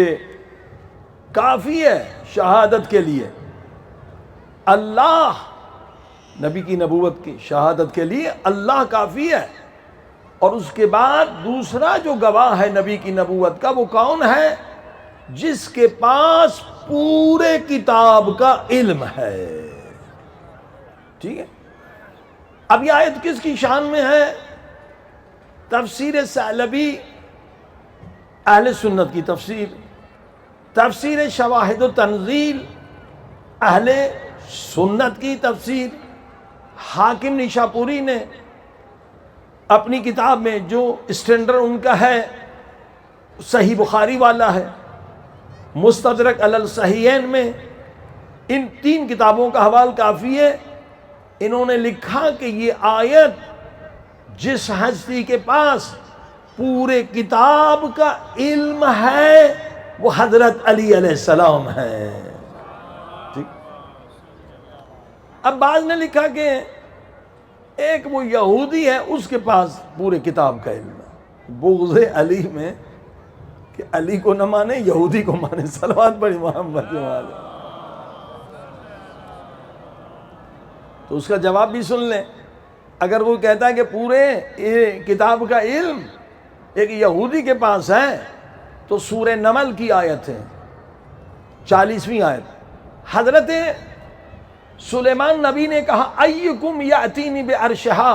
کافی ہے شہادت کے لیے، اللہ نبی کی نبوت کی شہادت کے لیے اللہ کافی ہے، اور اس کے بعد دوسرا جو گواہ ہے نبی کی نبوت کا وہ کون ہے؟ جس کے پاس پورے کتاب کا علم ہے۔ ٹھیک ہے، اب یہ آیت کس کی شان میں ہے؟ تفسیر ثعلبی اہل سنت کی تفسیر، تفسیر شواہد و تنزیل اہل سنت کی تفسیر، حاکم نیشاپوری نے اپنی کتاب میں جو اسٹینڈرڈ ان کا ہے صحیح بخاری والا ہے، مستدرک علی الصحیحین میں ان 3 کتابوں کا حوالہ کافی ہے۔ انہوں نے لکھا کہ یہ آیت جس ہستی کے پاس پورے کتاب کا علم ہے وہ حضرت علی علیہ السلام ہے۔ ٹھیک، اب بعض نے لکھا کہ ایک وہ یہودی ہے اس کے پاس پورے کتاب کا علم ہے، بغض علی میں کہ علی کو نہ مانے یہودی کو مانے۔ صلوات پڑھی محمد والے۔ تو اس کا جواب بھی سن لیں، اگر وہ کہتا ہے کہ پورے کتاب کا علم ایک یہودی کے پاس ہے تو سورہ نمل کی آیت ہے 40ویں آیت، حضرت سلیمان نبی نے کہا ایکم یاتینی بعرشہا،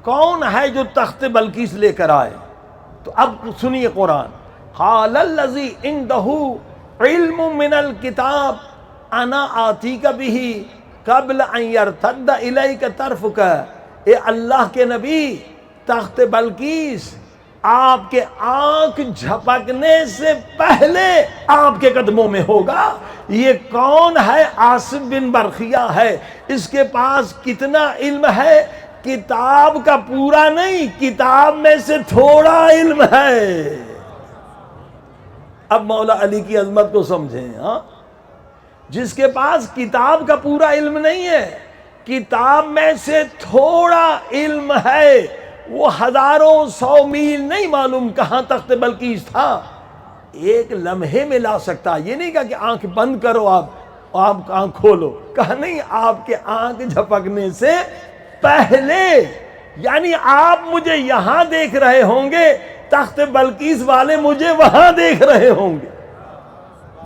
کون ہے جو تخت بلقیس لے کر آئے؟ تو اب سنیے قرآن، قال الذی عندہ علم من الکتاب انا آتیک بہ قبل ان یرتد الیک طرفک، اے اللہ کے نبی تخت بلقیس آپ کے آنکھ جھپکنے سے پہلے آپ کے قدموں میں ہوگا۔ یہ کون ہے؟ عاصم بن برخیہ ہے، اس کے پاس کتنا علم ہے؟ کتاب کا پورا نہیں، کتاب میں سے تھوڑا علم ہے۔ اب مولا علی کی عظمت کو سمجھیں، ہاں، جس کے پاس کتاب کا پورا علم نہیں ہے، کتاب میں سے تھوڑا علم ہے، وہ ہزاروں 100 میل نہیں معلوم کہاں تخت بلقیس تھا، ایک لمحے میں لا سکتا ہے. یہ نہیں کہا کہ آنکھ بند کرو آپ آنکھ کھولو. کہا نہیں، آپ کے آنکھ جھپکنے سے پہلے، یعنی آپ مجھے یہاں دیکھ رہے ہوں گے، تخت بلقیس والے مجھے وہاں دیکھ رہے ہوں گے.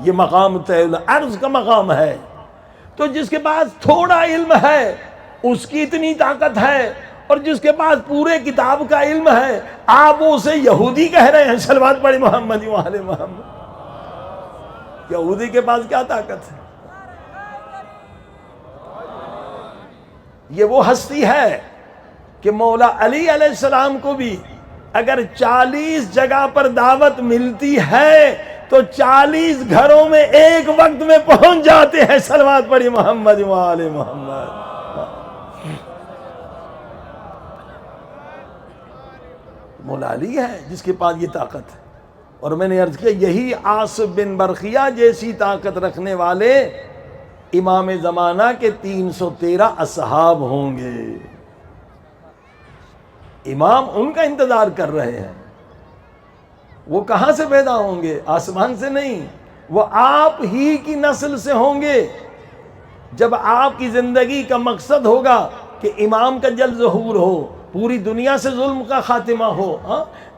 یہ مقام طویل عرض کا مقام ہے. تو جس کے پاس تھوڑا علم ہے اس کی اتنی طاقت ہے، اور جس کے پاس پورے کتاب کا علم ہے آپ اسے یہودی کہہ رہے ہیں. صلوات پڑھی محمد و آل محمد. یہودی کے پاس کیا طاقت ہے؟ یہ وہ ہستی ہے کہ مولا علی علیہ السلام کو بھی اگر 40 جگہ پر دعوت ملتی ہے تو 40 گھروں میں ایک وقت میں پہنچ جاتے ہیں. صلوات پڑھی محمد و آل محمد. مولا علی ہے جس کے پاس یہ طاقت ہے. اور میں نے عرض کیا یہی عاصب بن برقیہ جیسی طاقت رکھنے والے امام زمانہ کے 313 اصحاب ہوں گے. امام ان کا انتظار کر رہے ہیں. وہ کہاں سے پیدا ہوں گے؟ آسمان سے نہیں، وہ آپ ہی کی نسل سے ہوں گے. جب آپ کی زندگی کا مقصد ہوگا کہ امام کا جلد ظہور ہو، پوری دنیا سے ظلم کا خاتمہ ہو،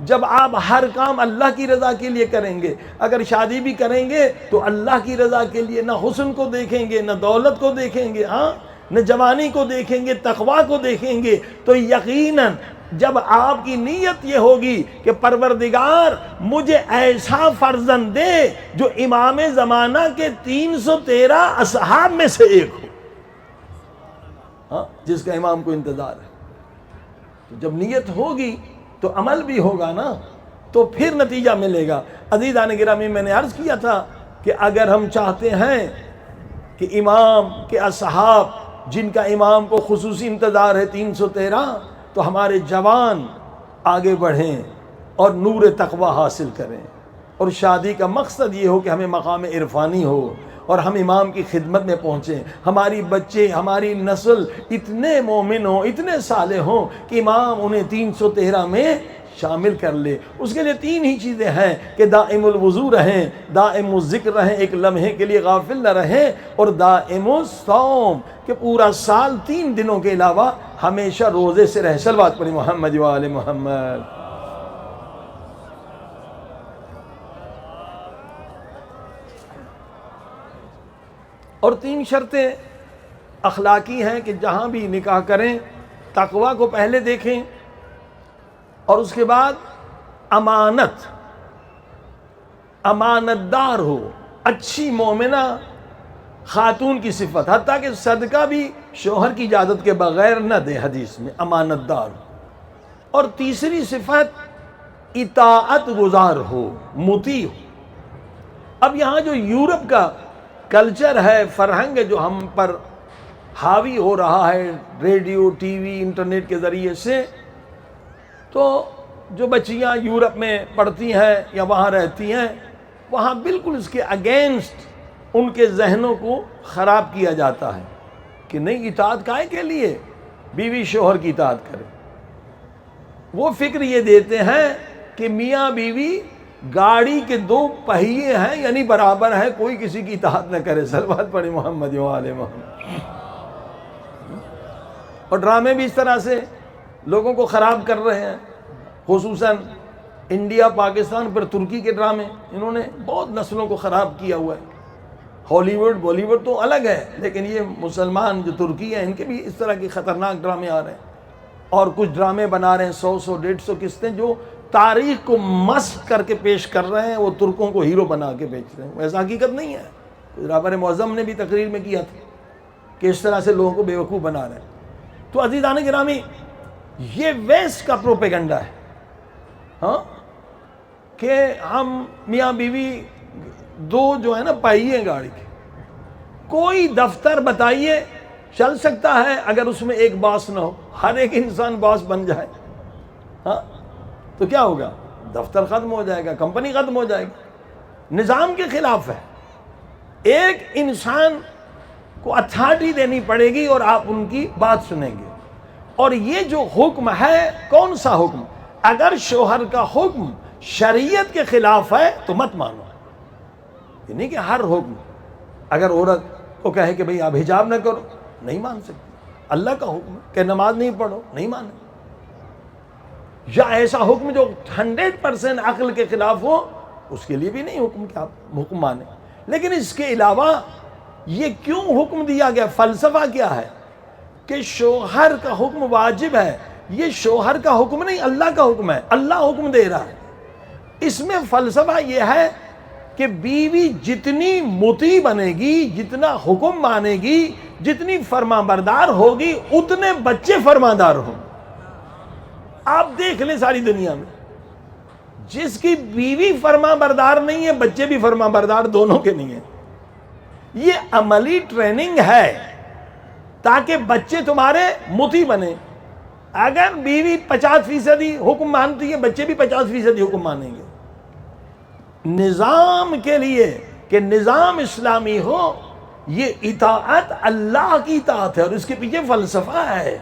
جب آپ ہر کام اللہ کی رضا کے لیے کریں گے، اگر شادی بھی کریں گے تو اللہ کی رضا کے لیے، نہ حسن کو دیکھیں گے، نہ دولت کو دیکھیں گے، نہ جوانی کو دیکھیں گے، تقوی کو دیکھیں گے، تو یقیناً جب آپ کی نیت یہ ہوگی کہ پروردگار مجھے ایسا فرزند دے جو امام زمانہ کے 313 اصحاب میں سے ایک ہو، جس کا امام کو انتظار ہے. تو جب نیت ہوگی تو عمل بھی ہوگا نا، تو پھر نتیجہ ملے گا. عزیزان گرامی، میں نے عرض کیا تھا کہ اگر ہم چاہتے ہیں کہ امام کے اصحاب جن کا امام کو خصوصی انتظار ہے 313، تو ہمارے جوان آگے بڑھیں اور نور تقوی حاصل کریں. اور شادی کا مقصد یہ ہو کہ ہمیں مقام عرفانی ہو اور ہم امام کی خدمت میں پہنچیں. ہماری بچے، ہماری نسل اتنے مومن ہوں، اتنے صالح ہوں کہ امام انہیں 313 میں شامل کر لے. اس کے لیے 3 ہی چیزیں ہیں کہ دائم الوضو رہیں، دائم الذکر رہیں، ایک لمحے کے لیے غافل نہ رہیں، اور دائم الصوم کہ پورا سال 3 دنوں کے علاوہ ہمیشہ روزے سے رہیں. صلوات پڑھی محمد و آل محمد. اور 3 شرطیں اخلاقی ہیں کہ جہاں بھی نکاح کریں تقوی کو پہلے دیکھیں، اور اس کے بعد امانت دار ہو، اچھی مومنہ خاتون کی صفت، حتیٰ کہ صدقہ بھی شوہر کی اجازت کے بغیر نہ دے. حدیث میں امانت دار ہو. اور تیسری صفت اطاعت گزار ہو، مطیع ہو. اب یہاں جو یورپ کا کلچر ہے، فرہنگ ہے جو ہم پر حاوی ہو رہا ہے ریڈیو، ٹی وی، انٹرنیٹ کے ذریعے سے، تو جو بچیاں یورپ میں پڑھتی ہیں یا وہاں رہتی ہیں، وہاں بالکل اس کے اگینسٹ ان کے ذہنوں کو خراب کیا جاتا ہے کہ نہیں، اطاعت کائے کے لیے بیوی شوہر کی اطاعت کرے. وہ فکر یہ دیتے ہیں کہ میاں بیوی گاڑی کے 2 پہیے ہیں، یعنی برابر ہے، کوئی کسی کی اطاعت نہ کرے. صلوات پڑھی محمد و آل محمد. اور ڈرامے بھی اس طرح سے لوگوں کو خراب کر رہے ہیں، خصوصاً انڈیا، پاکستان پر ترکی کے ڈرامے، انہوں نے بہت نسلوں کو خراب کیا ہوا ہے. ہالی ووڈ، بالی ووڈ تو الگ ہے، لیکن یہ مسلمان جو ترکی ہیں ان کے بھی اس طرح کے خطرناک ڈرامے آ رہے ہیں. اور کچھ ڈرامے بنا رہے ہیں 100 150 قسطیں جو تاریخ کو مسخ کر کے پیش کر رہے ہیں، وہ ترکوں کو ہیرو بنا کے بیچ رہے ہیں. ایسا حقیقت نہیں ہے. رابر معظم نے بھی تقریر میں کیا تھا کہ اس طرح سے لوگوں کو بیوقوف بنا رہے ہیں. تو عزیزان گرامی، یہ ویسٹ کا پروپیگنڈا ہے کہ ہم میاں بیوی 2 جو ہے نا پہیے ہیں گاڑی کے. کوئی دفتر بتائیے چل سکتا ہے اگر اس میں ایک باس نہ ہو، ہر ایک انسان باس بن جائے، تو کیا ہوگا؟ دفتر ختم ہو جائے گا، کمپنی ختم ہو جائے گی. نظام کے خلاف ہے. ایک انسان کو اتھارٹی دینی پڑے گی اور آپ ان کی بات سنیں گے. اور یہ جو حکم ہے، کون سا حکم؟ اگر شوہر کا حکم شریعت کے خلاف ہے تو مت مانو. یہ نہیں کہ ہر حکم اگر عورت کو کہے کہ بھئی آپ حجاب نہ کرو، نہیں مان سکتی. اللہ کا حکم ہے کہ نماز نہیں پڑھو، نہیں مانے. یا ایسا حکم جو 100% عقل کے خلاف ہو، اس کے لیے بھی نہیں حکم کہ آپ حکم مانیں. لیکن اس کے علاوہ یہ کیوں حکم دیا گیا؟ فلسفہ کیا ہے کہ شوہر کا حکم واجب ہے. یہ شوہر کا حکم نہیں، اللہ کا حکم ہے. اللہ حکم دے رہا ہے. اس میں فلسفہ یہ ہے کہ بیوی جتنی مطیع بنے گی، جتنا حکم مانے گی، جتنی فرما بردار ہوگی، اتنے بچے فرماندار ہوں. آپ دیکھ لیں ساری دنیا میں جس کی بیوی فرما بردار نہیں ہے، بچے بھی فرما بردار دونوں کے نہیں ہیں. یہ عملی ٹریننگ ہے تاکہ بچے تمہارے مطیع بنے. اگر بیوی 50% حکم مانتی ہے، بچے بھی 50% حکم مانیں گے. نظام کے لیے کہ نظام اسلامی ہو، یہ اطاعت اللہ کی اطاعت ہے اور اس کے پیچھے فلسفہ ہے.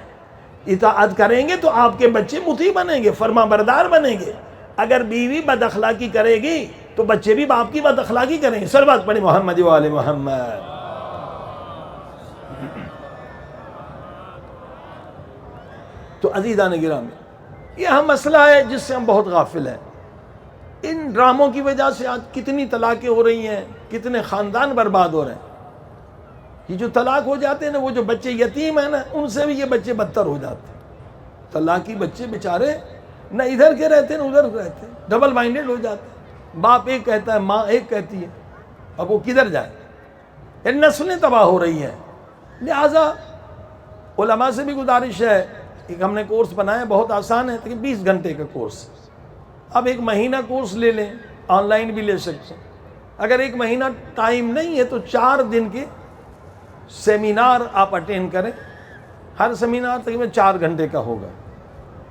اطاعت کریں گے تو آپ کے بچے مطیع بنیں گے، فرما بردار بنیں گے. اگر بیوی بد اخلاقی کرے گی تو بچے بھی باپ کی بد اخلاقی کریں گے. صلوات پڑھیں محمد و آل محمد. تو عزیزان گرامی، یہ ہم مسئلہ ہے جس سے ہم بہت غافل ہیں. ان ڈراموں کی وجہ سے آج کتنی طلاقیں ہو رہی ہیں، کتنے خاندان برباد ہو رہے ہیں. یہ جو طلاق ہو جاتے ہیں نا، وہ جو بچے یتیم ہیں نا، ان سے بھی یہ بچے بدتر ہو جاتے ہیں. طلاقی بچے بیچارے نہ ادھر کے رہتے نہ ادھر رہتے، ڈبل مائنڈڈ ہو جاتے ہیں. باپ ایک کہتا ہے، ماں ایک کہتی ہے، اب وہ کدھر جائے؟ یہ نسلیں تباہ ہو رہی ہیں. لہٰذا علماء سے بھی گزارش ہے، ایک ہم نے کورس بنایا، بہت آسان ہے، لیکن 20 گھنٹے کا کورس. اب 1 مہینہ کورس لے لیں، آن لائن بھی لے سکتے ہیں. اگر 1 مہینہ ٹائم نہیں ہے تو 4 دن کے سیمینار آپ اٹینڈ کریں. ہر سیمینار تقریباً 4 گھنٹے کا ہوگا،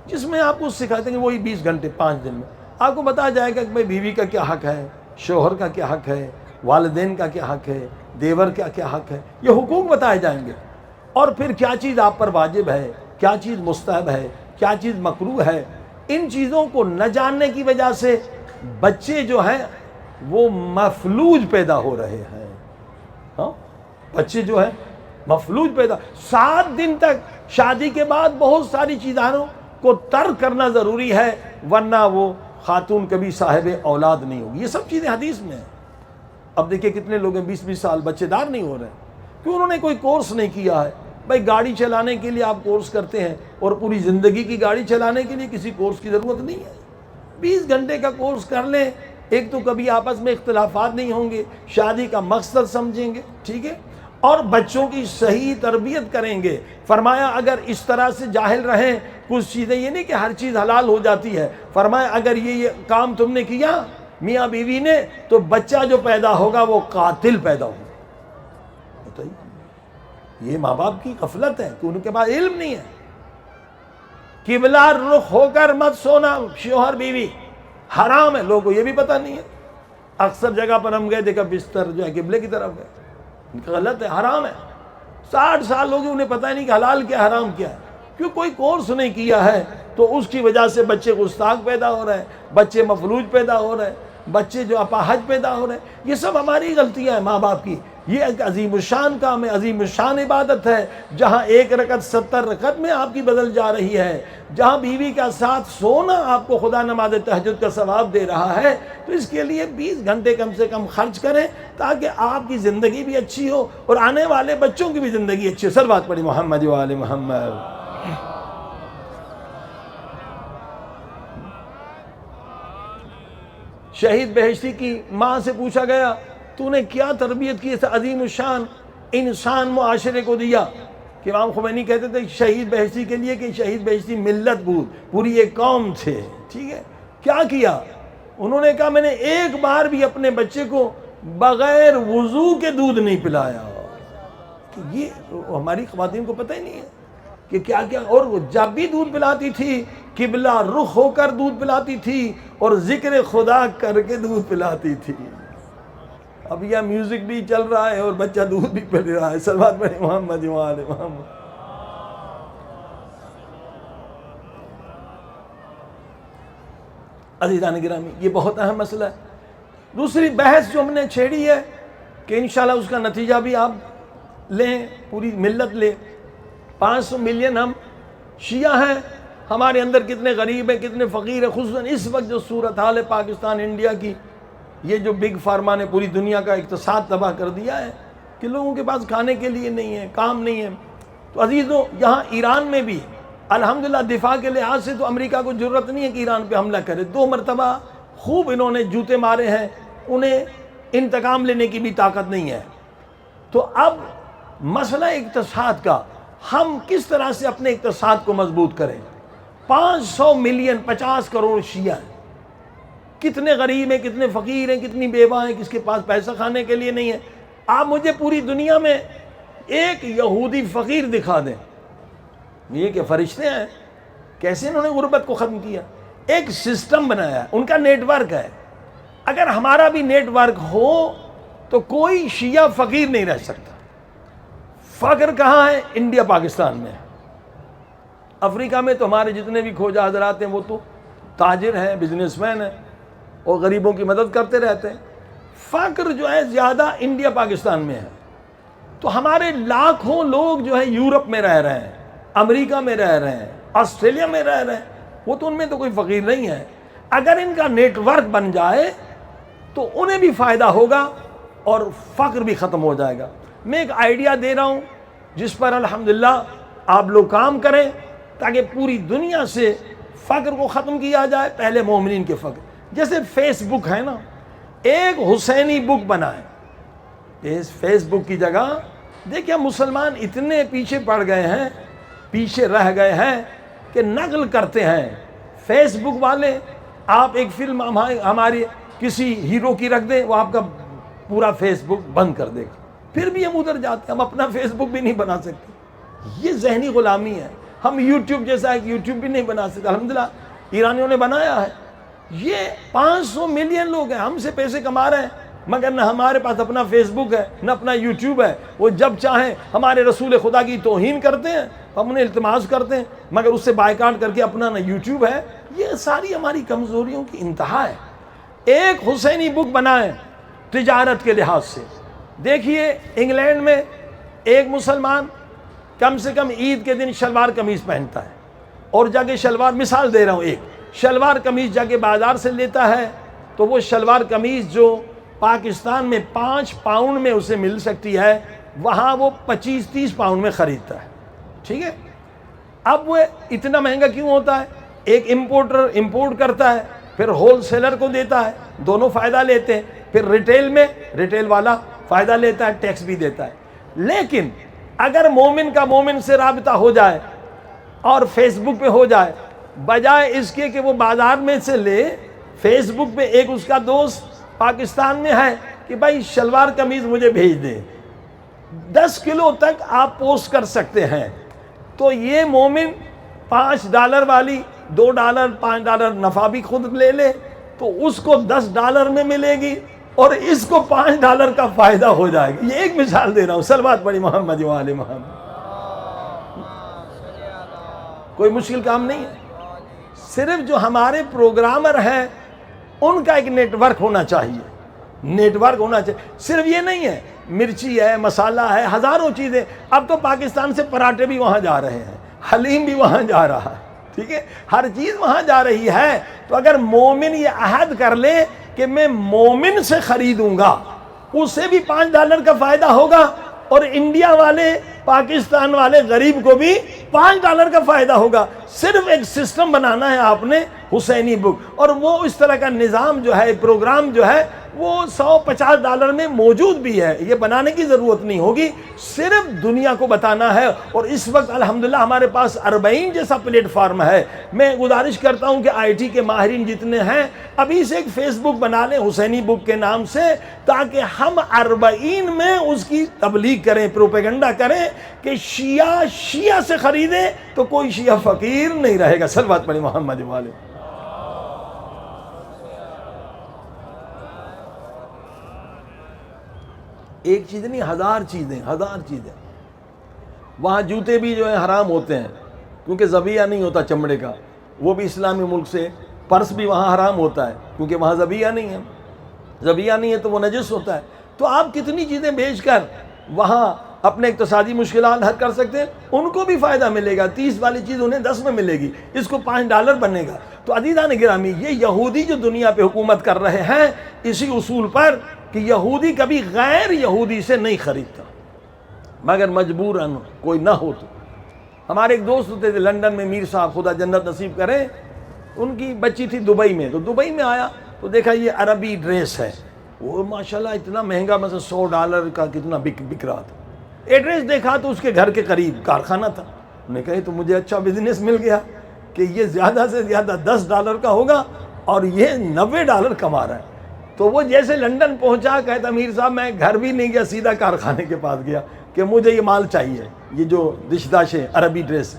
جس میں آپ کو سکھاتے ہیں کہ وہی 20 گھنٹے 5 دن میں آپ کو بتایا جائے گا کہ بھائی بیوی کا کیا حق ہے، شوہر کا کیا حق ہے، والدین کا کیا حق ہے، دیور کا کیا حق ہے. یہ حقوق بتائے جائیں گے. اور پھر کیا چیز آپ پر واجب ہے، کیا چیز مستحب ہے، کیا چیز مکروہ ہے. ان چیزوں کو نہ جاننے کی وجہ سے بچے جو ہیں وہ مفلوج پیدا ہو رہے ہیں. ہاں، بچے جو ہیں مفلوج پیدا. 7 دن تک شادی کے بعد بہت ساری چیزوں کو ترک کرنا ضروری ہے، ورنہ وہ خاتون کبھی صاحب اولاد نہیں ہوگی. یہ سب چیزیں حدیث میں ہیں. اب دیکھیں کتنے لوگ ہیں 20 سال بچے دار نہیں ہو رہے ہیں، کیوں؟ انہوں نے کوئی کورس نہیں کیا ہے. بھائی گاڑی چلانے کے لیے آپ کورس کرتے ہیں اور پوری زندگی کی گاڑی چلانے کے لیے کسی کورس کی ضرورت نہیں ہے. 20 گھنٹے کا کورس کر لیں. ایک تو کبھی آپس میں اختلافات نہیں ہوں گے، شادی کا مقصد سمجھیں گے، ٹھیک ہے، اور بچوں کی صحیح تربیت کریں گے. فرمایا اگر اس طرح سے جاہل رہیں کچھ چیزیں، یہ نہیں کہ ہر چیز حلال ہو جاتی ہے. فرمایا اگر یہ کام تم نے کیا میاں بیوی نے، تو بچہ جو پیدا ہوگا وہ قاتل پیدا ہوگا. بتائیے، یہ ماں باپ کی غفلت ہے کہ ان کے پاس علم نہیں ہے. قبلہ رخ ہو کر مت سونا شوہر بیوی، حرام ہے. لوگوں کو یہ بھی پتہ نہیں ہے. اکثر جگہ پر ہم گئے، دیکھا بستر جو ہے قبلے کی طرف ہے. غلط ہے، حرام ہے. 60 سال ہو گئے انہیں پتہ ہی نہیں کہ حلال کیا حرام کیا ہے. کیوں؟ کوئی کورس نہیں کیا ہے. تو اس کی وجہ سے بچے گستاخ پیدا ہو رہے ہیں، بچے مفلوج پیدا ہو رہے ہیں، بچے جو اپاہج پیدا ہو رہے ہیں. یہ سب ہماری غلطیاں ہیں ماں باپ کی. یہ ایک عظیم الشان کام ہے، عظیم الشان عبادت ہے. جہاں 1 رکعت 70 رکعت میں آپ کی بدل جا رہی ہے، جہاں بیوی کا ساتھ سونا آپ کو خدا نماز تہجد کا ثواب دے رہا ہے، تو اس کے لیے 20 گھنٹے کم سے کم خرچ کریں تاکہ آپ کی زندگی بھی اچھی ہو اور آنے والے بچوں کی بھی زندگی اچھی ہو. صلوات پڑھی محمد و آل محمد. شہید بہشتی کی ماں سے پوچھا گیا تو نے کیا تربیت کی ایسا عظیم الشان انسان معاشرے کو دیا؟ کہ امام خمینی کہتے تھے شہید بہشتی کے لیے کہ شہید بہشتی ملت بود، پوری ایک قوم تھے. ٹھیک ہے، کیا کیا؟ انہوں نے کہا میں نے ایک بار بھی اپنے بچے کو بغیر وضو کے دودھ نہیں پلایا. یہ ہماری خواتین کو پتہ ہی نہیں ہے کہ کیا کیا. اور وہ جب بھی دودھ پلاتی تھی قبلہ رخ ہو کر دودھ پلاتی تھی اور ذکر خدا کر کے دودھ پلاتی تھی. اب یہ میوزک بھی چل رہا ہے اور بچہ دودھ بھی پی رہا ہے. صلوات پڑھیں محمد و آل محمد. عزیزان گرامی یہ بہت اہم مسئلہ ہے. دوسری بحث جو ہم نے چھیڑی ہے کہ انشاءاللہ اس کا نتیجہ بھی آپ لیں, پوری ملت لے. 500 ملین ہم شیعہ ہیں, ہمارے اندر کتنے غریب ہیں, کتنے فقیر ہیں. خصوصاً اس وقت جو صورتحال ہے پاکستان انڈیا کی, یہ جو بگ فارما نے پوری دنیا کا اقتصاد تباہ کر دیا ہے کہ لوگوں کے پاس کھانے کے لیے نہیں ہے, کام نہیں ہے. تو عزیزوں یہاں ایران میں بھی الحمدللہ دفاع کے لحاظ سے تو امریکہ کو ضرورت نہیں ہے کہ ایران پہ حملہ کرے. 2 مرتبہ خوب انہوں نے جوتے مارے ہیں, انہیں انتقام لینے کی بھی طاقت نہیں ہے. تو اب مسئلہ اقتصاد کا, ہم کس طرح سے اپنے اقتصاد کو مضبوط کریں. 500 ملین 50 کروڑ شیعہ ہیں, کتنے غریب ہیں, کتنے فقیر ہیں, کتنی بیوہ ہیں, کس کے پاس پیسہ کھانے کے لیے نہیں ہے. آپ مجھے پوری دنیا میں ایک یہودی فقیر دکھا دیں, یہ کہ فرشتے ہیں, کیسے انہوں نے غربت کو ختم کیا. ایک سسٹم بنایا ہے, ان کا نیٹ ورک ہے. اگر ہمارا بھی نیٹ ورک ہو تو کوئی شیعہ فقیر نہیں رہ سکتا. فقر کہاں ہے؟ انڈیا پاکستان میں. افریقہ میں تو ہمارے جتنے بھی کھوجا حضرات ہیں وہ تو تاجر ہیں, بزنس مین ہیں, اور غریبوں کی مدد کرتے رہتے ہیں. فقر جو ہے زیادہ انڈیا پاکستان میں ہے. تو ہمارے لاکھوں لوگ جو ہے یورپ میں رہ رہے ہیں, امریکہ میں رہ رہے ہیں, آسٹریلیا میں رہ رہے ہیں, وہ تو ان میں تو کوئی فقیر نہیں ہے. اگر ان کا نیٹ ورک بن جائے تو انہیں بھی فائدہ ہوگا اور فقر بھی ختم ہو جائے گا. میں ایک آئیڈیا دے رہا ہوں جس پر الحمدللہ آپ لوگ کام کریں تاکہ پوری دنیا سے فقر کو ختم کیا جائے. پہلے مومنین کے فقر, جیسے فیس بک ہے نا, ایک حسینی بک بنائیں. اس فیس بک کی جگہ دیکھیں مسلمان اتنے پیچھے پڑ گئے ہیں, پیچھے رہ گئے ہیں کہ نقل کرتے ہیں. فیس بک والے آپ ایک فلم ہماری کسی ہیرو کی رکھ دیں, وہ آپ کا پورا فیس بک بند کر دے گا. پھر بھی ہم ادھر جاتے ہیں, ہم اپنا فیس بک بھی نہیں بنا سکتے. یہ ذہنی غلامی ہے. ہم یوٹیوب جیسا ایک یوٹیوب بھی نہیں بنا سکتے. الحمدللہ ایرانیوں نے بنایا ہے. یہ 500 ملین لوگ ہیں, ہم سے پیسے کما رہے ہیں, مگر نہ ہمارے پاس اپنا فیس بک ہے نہ اپنا یوٹیوب ہے. وہ جب چاہیں ہمارے رسول خدا کی توہین کرتے ہیں, ہم انہیں التماس کرتے ہیں, مگر اس سے بائیکاٹ کر کے اپنا نہ یوٹیوب ہے. یہ ساری ہماری کمزوریوں کی انتہا ہے. ایک حسینی بک بنائیں تجارت کے لحاظ سے. دیکھیے انگلینڈ میں ایک مسلمان کم سے کم عید کے دن شلوار قمیض پہنتا ہے, اور جا کے شلوار, مثال دے رہا ہوں, ایک شلوار قمیض جا کے بازار سے لیتا ہے تو وہ شلوار قمیض جو پاکستان میں 5 پاؤنڈ میں اسے مل سکتی ہے, وہاں وہ 25-30 پاؤنڈ میں خریدتا ہے. ٹھیک ہے, اب وہ اتنا مہنگا کیوں ہوتا ہے؟ ایک امپورٹر امپورٹ کرتا ہے, پھر ہول سیلر کو دیتا ہے, دونوں فائدہ لیتے ہیں. پھر ریٹیل میں ریٹیل والا فائدہ لیتا ہے, ٹیکس بھی دیتا ہے. لیکن اگر مومن کا مومن سے رابطہ ہو جائے اور فیس بک پہ ہو جائے, بجائے اس کے کہ وہ بازار میں سے لے, فیس بک پہ ایک اس کا دوست پاکستان میں ہے کہ بھائی شلوار قمیض مجھے بھیج دے, 10 کلو تک آپ پوسٹ کر سکتے ہیں. تو یہ مومن $5 والی $2 $5 نفع بھی خود لے لے تو اس کو $10 میں ملے گی, اور اس کو $5 کا فائدہ ہو جائے گا. یہ ایک مثال دے رہا ہوں. صلوات پڑھی محمد و آل محمد. کوئی مشکل کام نہیں ہے. صرف جو ہمارے پروگرامر ہیں ان کا ایک نیٹ ورک ہونا چاہیے, نیٹ ورک ہونا چاہیے. صرف یہ نہیں ہے, مرچی ہے, مسالہ ہے, ہزاروں چیزیں. اب تو پاکستان سے پراٹھے بھی وہاں جا رہے ہیں, حلیم بھی وہاں جا رہا ہے. ٹھیک ہے, ہر چیز وہاں جا رہی ہے. تو اگر مومن یہ عہد کر لے کہ میں مومن سے خریدوں گا, اسے بھی $5 کا فائدہ ہوگا, اور انڈیا والے پاکستان والے غریب کو بھی $5 کا فائدہ ہوگا. صرف ایک سسٹم بنانا ہے آپ نے, حسینی بک, اور وہ اس طرح کا نظام جو ہے, پروگرام جو ہے وہ $150 میں موجود بھی ہے. یہ بنانے کی ضرورت نہیں ہوگی, صرف دنیا کو بتانا ہے. اور اس وقت الحمدللہ ہمارے پاس 40 جیسا پلیٹ فارم ہے. میں گزارش کرتا ہوں کہ آئی ٹی کے ماہرین جتنے ہیں ابھی سے ایک فیس بک بنا لیں حسینی بک کے نام سے, تاکہ ہم 40 میں اس کی تبلیغ کریں, پروپیگنڈا کریں کہ شیعہ سے خریدیں تو کوئی شیعہ فقیر نہیں رہے گا. صلوات پڑھی محمد والے. ایک چیز نہیں, 1000 چیزیں, 1000 چیزیں. وہاں جوتے بھی جو ہیں حرام ہوتے ہیں, کیونکہ ذبیحہ نہیں ہوتا چمڑے کا, وہ بھی اسلامی ملک سے پرس بھی وہاں حرام ہوتا ہے کیونکہ وہاں ذبیحہ نہیں ہے، ذبیحہ نہیں ہے تو وہ نجس ہوتا ہے. تو آپ کتنی چیزیں بیچ کر وہاں اپنے اقتصادی مشکلات حل کر سکتے ہیں، ان کو بھی فائدہ ملے گا. 30 والی چیز انہیں 10 میں ملے گی، اس کو $5 بنے گا. تو عزیزان گرامی، یہ یہودی جو دنیا پہ حکومت کر رہے ہیں اسی اصول پر کہ یہودی کبھی غیر یہودی سے نہیں خریدتا مگر مجبوراً کوئی نہ ہو تو. ہمارے ایک دوست ہوتے تھے لندن میں، میر صاحب خدا جنت نصیب کرے، ان کی بچی تھی دبئی میں. تو دبئی میں آیا تو دیکھا یہ عربی ڈریس ہے، وہ ماشاءاللہ اتنا مہنگا، مثلا $100 کا کتنا بک رہا تھا. ایڈریس دیکھا تو اس کے گھر کے قریب کارخانہ تھا. انہوں نے کہا تو مجھے اچھا بزنس مل گیا کہ یہ زیادہ سے زیادہ $10 کا ہوگا اور یہ $90 کما رہا ہے. تو وہ جیسے لندن پہنچا کہتا امیر صاحب میں گھر بھی نہیں گیا، سیدھا کارخانے کے پاس گیا کہ مجھے یہ مال چاہیے، یہ جو دشداش ہے عربی ڈریس.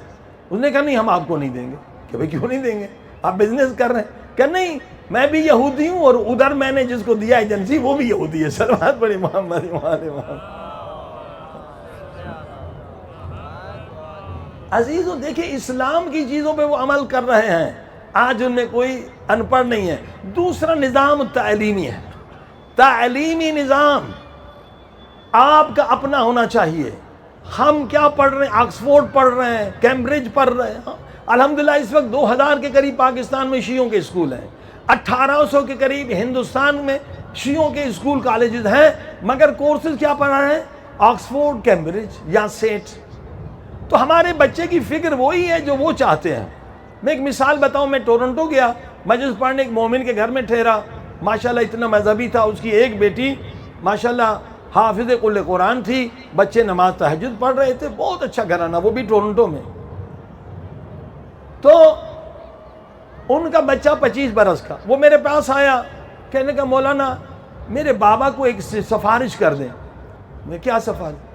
اس نے کہا نہیں ہم آپ کو نہیں دیں گے. کہ بھائی کیوں نہیں دیں گے، آپ بزنس کر رہے ہیں؟ کہ نہیں میں بھی یہودی ہوں اور ادھر میں نے جس کو دیا ایجنسی وہ بھی یہودی ہے. صلوات پڑھی محمد محمد. عزیزوں دیکھیں اسلام کی چیزوں پہ وہ عمل کر رہے ہیں، آج ان میں کوئی ان پڑھ نہیں ہے. دوسرا نظام تعلیمی ہے، تعلیمی نظام آپ کا اپنا ہونا چاہیے. ہم کیا پڑھ رہے ہیں؟ آکسفورڈ پڑھ رہے ہیں، کیمبرج پڑھ رہے ہیں. الحمدللہ اس وقت 2000 کے قریب پاکستان میں شیعوں کے اسکول ہیں، 1800 کے قریب ہندوستان میں شیعوں کے اسکول کالجز ہیں، مگر کورسز کیا پڑھ رہے ہیں؟ آکسفورڈ، کیمبرج یا سیٹ. تو ہمارے بچے کی فکر وہی ہے جو وہ چاہتے ہیں. میں ایک مثال بتاؤں، میں ٹورنٹو گیا مجلس پڑھنے، ایک مومن کے گھر میں ٹھہرا، ماشاءاللہ اتنا مذہبی تھا. اس کی ایک بیٹی ماشاءاللہ حافظ کل قرآن تھی، بچے نماز تہجد پڑھ رہے تھے، بہت اچھا گھرانہ، وہ بھی ٹورنٹو میں. تو ان کا بچہ 25 برس کا، وہ میرے پاس آیا، کہنے کا مولانا میرے بابا کو ایک سفارش کر دیں. میں کیا سفارش؟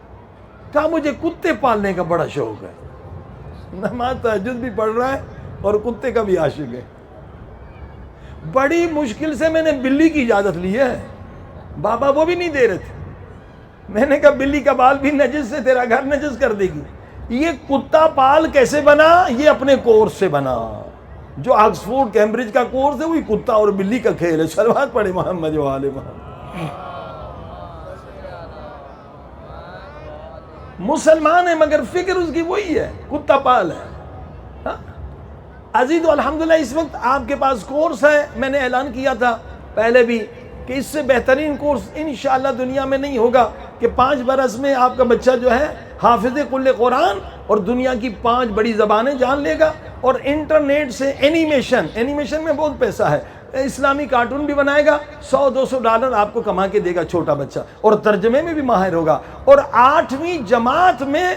کہا مجھے کتے پالنے کا بڑا شوق ہے، نماز تہجد بھی پڑھ رہا ہے اور کتے کا بھی عاشق ہے. بڑی مشکل سے میں نے بلی کی اجازت لی ہے، بابا وہ بھی نہیں دے رہے تھے. میں نے کہا بلی کا بال بھی نجس سے تیرا گھر نجس کر دے گی. یہ کتا پال کیسے بنا؟ یہ اپنے کورس سے بنا. جو آکسفورڈ کیمبرج کا کورس ہے وہی کتا اور بلی کا کھیل ہے. صلوات پڑھے محمد و آل محمد. مسلمان ہے مگر فکر اس کی وہی ہے، کتا پال ہے. عزیز الحمدللہ اس وقت آپ کے پاس کورس ہے، میں نے اعلان کیا تھا پہلے بھی کہ اس سے بہترین کورس انشاءاللہ دنیا میں نہیں ہوگا کہ 5 برس میں آپ کا بچہ جو ہے حافظ کل قرآن اور دنیا کی 5 بڑی زبانیں جان لے گا. اور انٹرنیٹ سے اینیمیشن میں بہت پیسہ ہے، اسلامی کارٹون بھی بنائے گا، $100-200 آپ کو کما کے دے گا چھوٹا بچہ، اور ترجمے میں بھی ماہر ہوگا. اور 8ویں جماعت میں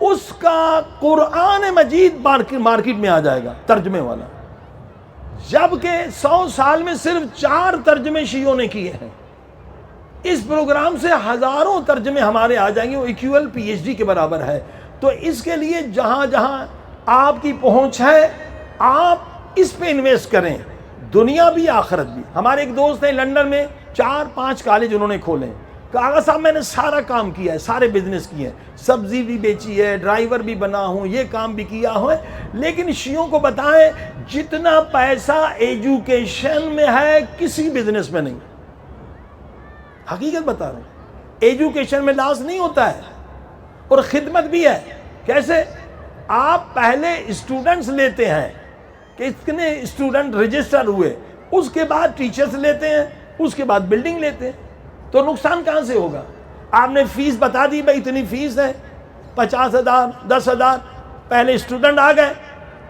اس کا قرآن مجید مارکیٹ میں آ جائے گا ترجمے والا، جبکہ 100 سال میں صرف 4 ترجمے شیعوں نے کیے ہیں. اس پروگرام سے ہزاروں ترجمے ہمارے آ جائیں گے، وہ ایکویل PhD کے برابر ہے. تو اس کے لیے جہاں جہاں آپ کی پہنچ ہے آپ اس پہ انویسٹ کریں، دنیا بھی آخرت بھی. ہمارے ایک دوست ہیں لندن میں 4-5 کالج انہوں نے کھولے. کہا آغا صاحب میں نے سارا کام کیا ہے، سارے بزنس کیے ہیں، سبزی بھی بیچی ہے، ڈرائیور بھی بنا ہوں، یہ کام بھی کیا ہوں، لیکن شیعوں کو بتائیں جتنا پیسہ ایجوکیشن میں ہے کسی بزنس میں نہیں. حقیقت بتا رہے ہیں، ایجوکیشن میں لاس نہیں ہوتا ہے اور خدمت بھی ہے. کیسے؟ آپ پہلے اسٹوڈنٹس لیتے ہیں کہ اتنے اسٹوڈنٹ رجسٹر ہوئے، اس کے بعد ٹیچرز لیتے ہیں، اس کے بعد بلڈنگ لیتے ہیں. تو نقصان کہاں سے ہوگا؟ آپ نے فیس بتا دی بھائی اتنی فیس ہے، 50,000 10,000، پہلے اسٹوڈنٹ آ گئے،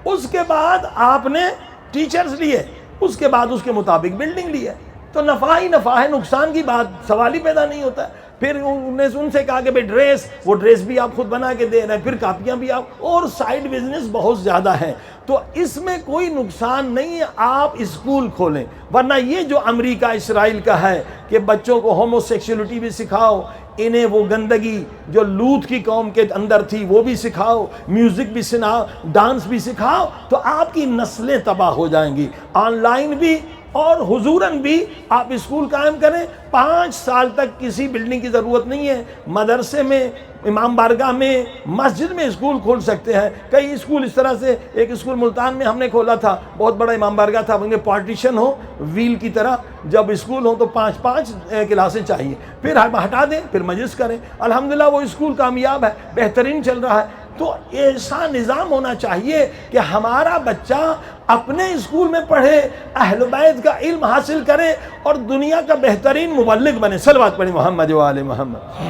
اس کے بعد آپ نے ٹیچرز لیے، اس کے بعد اس کے مطابق بلڈنگ لی ہے. تو نفع ہی نفع ہے، نقصان کی بات سوال ہی پیدا نہیں ہوتا ہے. پھر انہوں نے ان سے کہا کہ بھائی ڈریس، وہ ڈریس بھی آپ خود بنا کے دے رہے ہیں، پھر کاپیاں بھی آپ، اور سائیڈ بزنس بہت زیادہ ہیں. تو اس میں کوئی نقصان نہیں ہے، آپ اسکول کھولیں. ورنہ یہ جو امریکہ اسرائیل کا ہے کہ بچوں کو ہومو سیکشولیٹی بھی سکھاؤ، انہیں وہ گندگی جو لوط کی قوم کے اندر تھی وہ بھی سکھاؤ، میوزک بھی سناؤ، ڈانس بھی سکھاؤ، تو آپ کی نسلیں تباہ ہو جائیں گی. آن لائن بھی اور حضوراً بھی آپ اسکول قائم کریں. 5 سال تک کسی بلڈنگ کی ضرورت نہیں ہے. مدرسے میں امام بارگاہ میں مسجد میں اسکول کھول سکتے ہیں. کئی اسکول اس طرح سے, ایک اسکول ملتان میں ہم نے کھولا تھا, بہت بڑا امام بارگاہ تھا, ان کے پارٹیشن ہو ویل کی طرح, جب اسکول ہو تو 5 کلاسیں چاہیے, پھر ہٹا دیں, پھر مجلس کریں. الحمدللہ وہ اسکول کامیاب ہے, بہترین چل رہا ہے. تو ایسا نظام ہونا چاہیے کہ ہمارا بچہ اپنے اسکول میں پڑھے, اہل بیت کا علم حاصل کرے اور دنیا کا بہترین مبلغ بنے. صلوات پڑھیں محمد و آل محمد.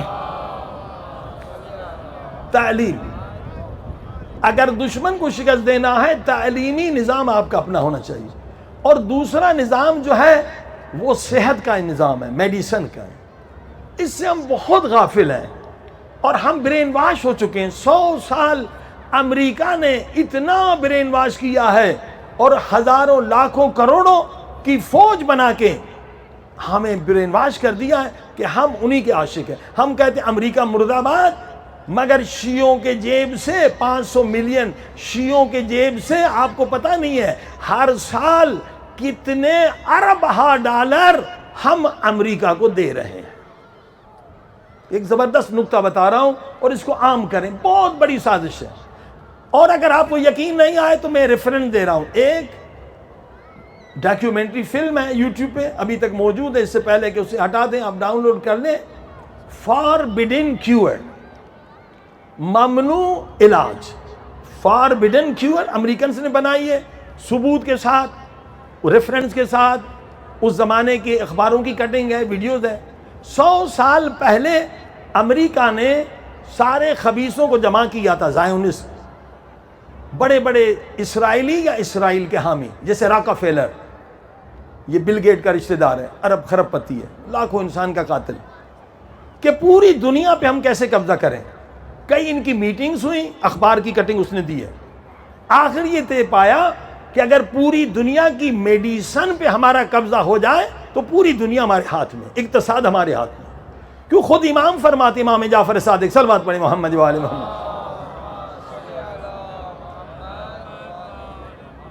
تعلیم, اگر دشمن کو شکست دینا ہے تعلیمی نظام آپ کا اپنا ہونا چاہیے. اور دوسرا نظام جو ہے وہ صحت کا نظام ہے, میڈیسن کا ہے. اس سے ہم بہت غافل ہیں اور ہم برین واش ہو چکے ہیں. 100 سال امریکہ نے اتنا برین واش کیا ہے اور ہزاروں لاکھوں کروڑوں کی فوج بنا کے ہمیں برین واش کر دیا ہے کہ ہم انہی کے عاشق ہیں. ہم کہتے ہیں امریکہ مرد آباد, مگر شیعوں کے جیب سے 500 ملین شیعوں کے جیب سے, آپ کو پتہ نہیں ہے ہر سال کتنے ارب ڈالر ہم امریکہ کو دے رہے ہیں. ایک زبردست نکتہ بتا رہا ہوں اور اس کو عام کریں, بہت بڑی سازش ہے. اور اگر آپ کو یقین نہیں آئے تو میں ریفرنس دے رہا ہوں. ایک ڈاکیومنٹری فلم ہے یوٹیوب پہ, ابھی تک موجود ہے, اس سے پہلے کہ اسے ہٹا دیں آپ ڈاؤن لوڈ کر لیں. فاربڈن کیور, ممنوع علاج. فاربڈن کیور امریکنز نے بنائی ہے, ثبوت کے ساتھ, ریفرنس کے ساتھ, اس زمانے کے اخباروں کی کٹنگ ہے, ویڈیوز ہے. 100 سال پہلے امریکہ نے سارے خبیثوں کو جمع کیا تھا, زائونسٹ, بڑے بڑے اسرائیلی یا اسرائیل کے حامی, جیسے راکا فیلر, یہ بل گیٹ کا رشتہ دار ہے, ارب خرب پتی ہے, لاکھوں انسان کا قاتل, کہ پوری دنیا پہ ہم کیسے قبضہ کریں. کئی ان کی میٹنگز ہوئی, اخبار کی کٹنگ اس نے دی ہے. آخر یہ طے پایا کہ اگر پوری دنیا کی میڈیسن پہ ہمارا قبضہ ہو جائے تو پوری دنیا ہمارے ہاتھ میں, اقتصاد ہمارے ہاتھ میں. کیوں خود امام فرماتے, امام جعفر صادق صلوات پڑھیں محمد و آل محمد,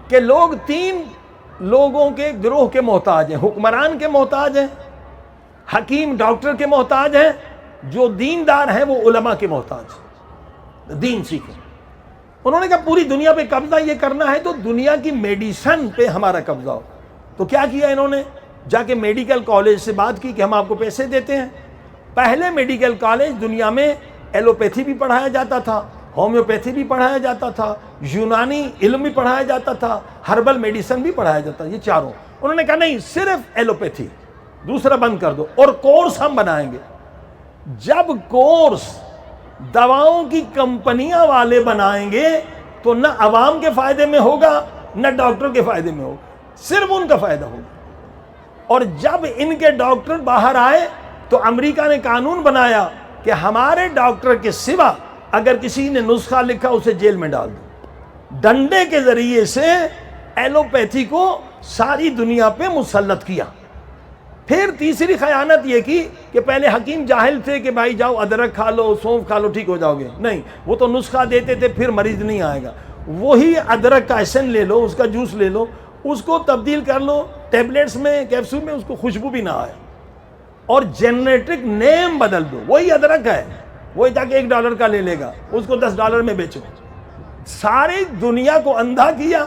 کہ لوگ 3 لوگوں کے گروہ کے محتاج ہیں. حکمران کے محتاج ہیں, حکیم ڈاکٹر کے محتاج ہیں, جو دیندار ہیں وہ علماء کے محتاج ہیں, دین سیکھیں. انہوں نے کہا پوری دنیا پہ قبضہ یہ کرنا ہے تو دنیا کی میڈیسن پہ ہمارا قبضہ ہو. تو کیا کیا انہوں نے, جا کے میڈیکل کالج سے بات کی کہ ہم آپ کو پیسے دیتے ہیں. پہلے میڈیکل کالج دنیا میں ایلوپیتھی بھی پڑھایا جاتا تھا, ہومیوپیتھی بھی پڑھایا جاتا تھا, یونانی علم بھی پڑھایا جاتا تھا, ہربل میڈیسن بھی پڑھایا جاتا تھا, یہ چاروں. انہوں نے کہا نہیں, صرف ایلوپیتھی, دوسرا بند کر دو, اور کورس ہم بنائیں گے. جب کورس دواؤں کی کمپنیاں والے بنائیں گے تو نہ عوام کے فائدے میں ہوگا نہ ڈاکٹر کے فائدے میں ہوگا, صرف ان کا فائدہ ہوگا. اور جب ان کے ڈاکٹر باہر آئے تو امریکہ نے قانون بنایا کہ ہمارے ڈاکٹر کے سوا اگر کسی نے نسخہ لکھا اسے جیل میں ڈال دو. ڈنڈے کے ذریعے سے ایلوپیتھی کو ساری دنیا پہ مسلط کیا. پھر تیسری خیانت یہ کی کہ پہلے حکیم جاہل تھے کہ بھائی جاؤ ادرک کھا لو, سونف کھا لو, ٹھیک ہو جاؤ گے. نہیں, وہ تو نسخہ دیتے تھے, پھر مریض نہیں آئے گا. وہی ادرک کا ایسن لے لو, اس کا جوس لے لو, اس کو تبدیل کر لو ٹیبلیٹس میں, کیپسول میں, اس کو خوشبو بھی نہ آئے, اور جنریٹک نیم بدل دو. وہی ادرک ہے, وہی جا کے $1 کا لے لے گا, اس کو $10 میں بیچو. ساری دنیا کو اندھا کیا,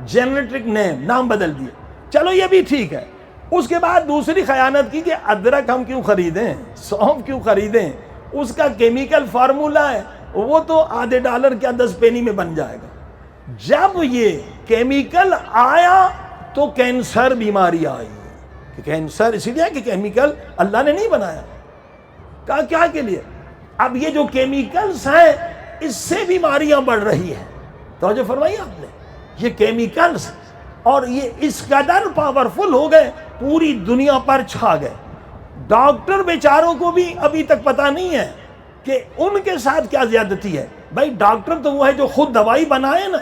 جنریٹک نیم, نام بدل دیے. چلو یہ بھی ٹھیک ہے. اس کے بعد دوسری خیانت کی کہ ادرک ہم کیوں خریدیں, سونف کیوں خریدیں, اس کا کیمیکل فارمولا ہے, وہ تو $0.5 کیا 10 پینی میں بن جائے گا. جب یہ کیمیکل آیا تو کینسر بیماری آئی. کہ کینسر اسی لیے کہ کیمیکل اللہ نے نہیں بنایا. کہا کیا کے لیے, اب یہ جو کیمیکلز ہیں اس سے بیماریاں بڑھ رہی ہیں. توجہ فرمائی آپ نے, یہ کیمیکلز اور یہ اس قدر پاورفل ہو گئے, پوری دنیا پر چھا گئے. ڈاکٹر بیچاروں کو بھی ابھی تک پتہ نہیں ہے کہ ان کے ساتھ کیا زیادتی ہے. بھائی ڈاکٹر تو وہ ہے جو خود دوائی بنائے نا,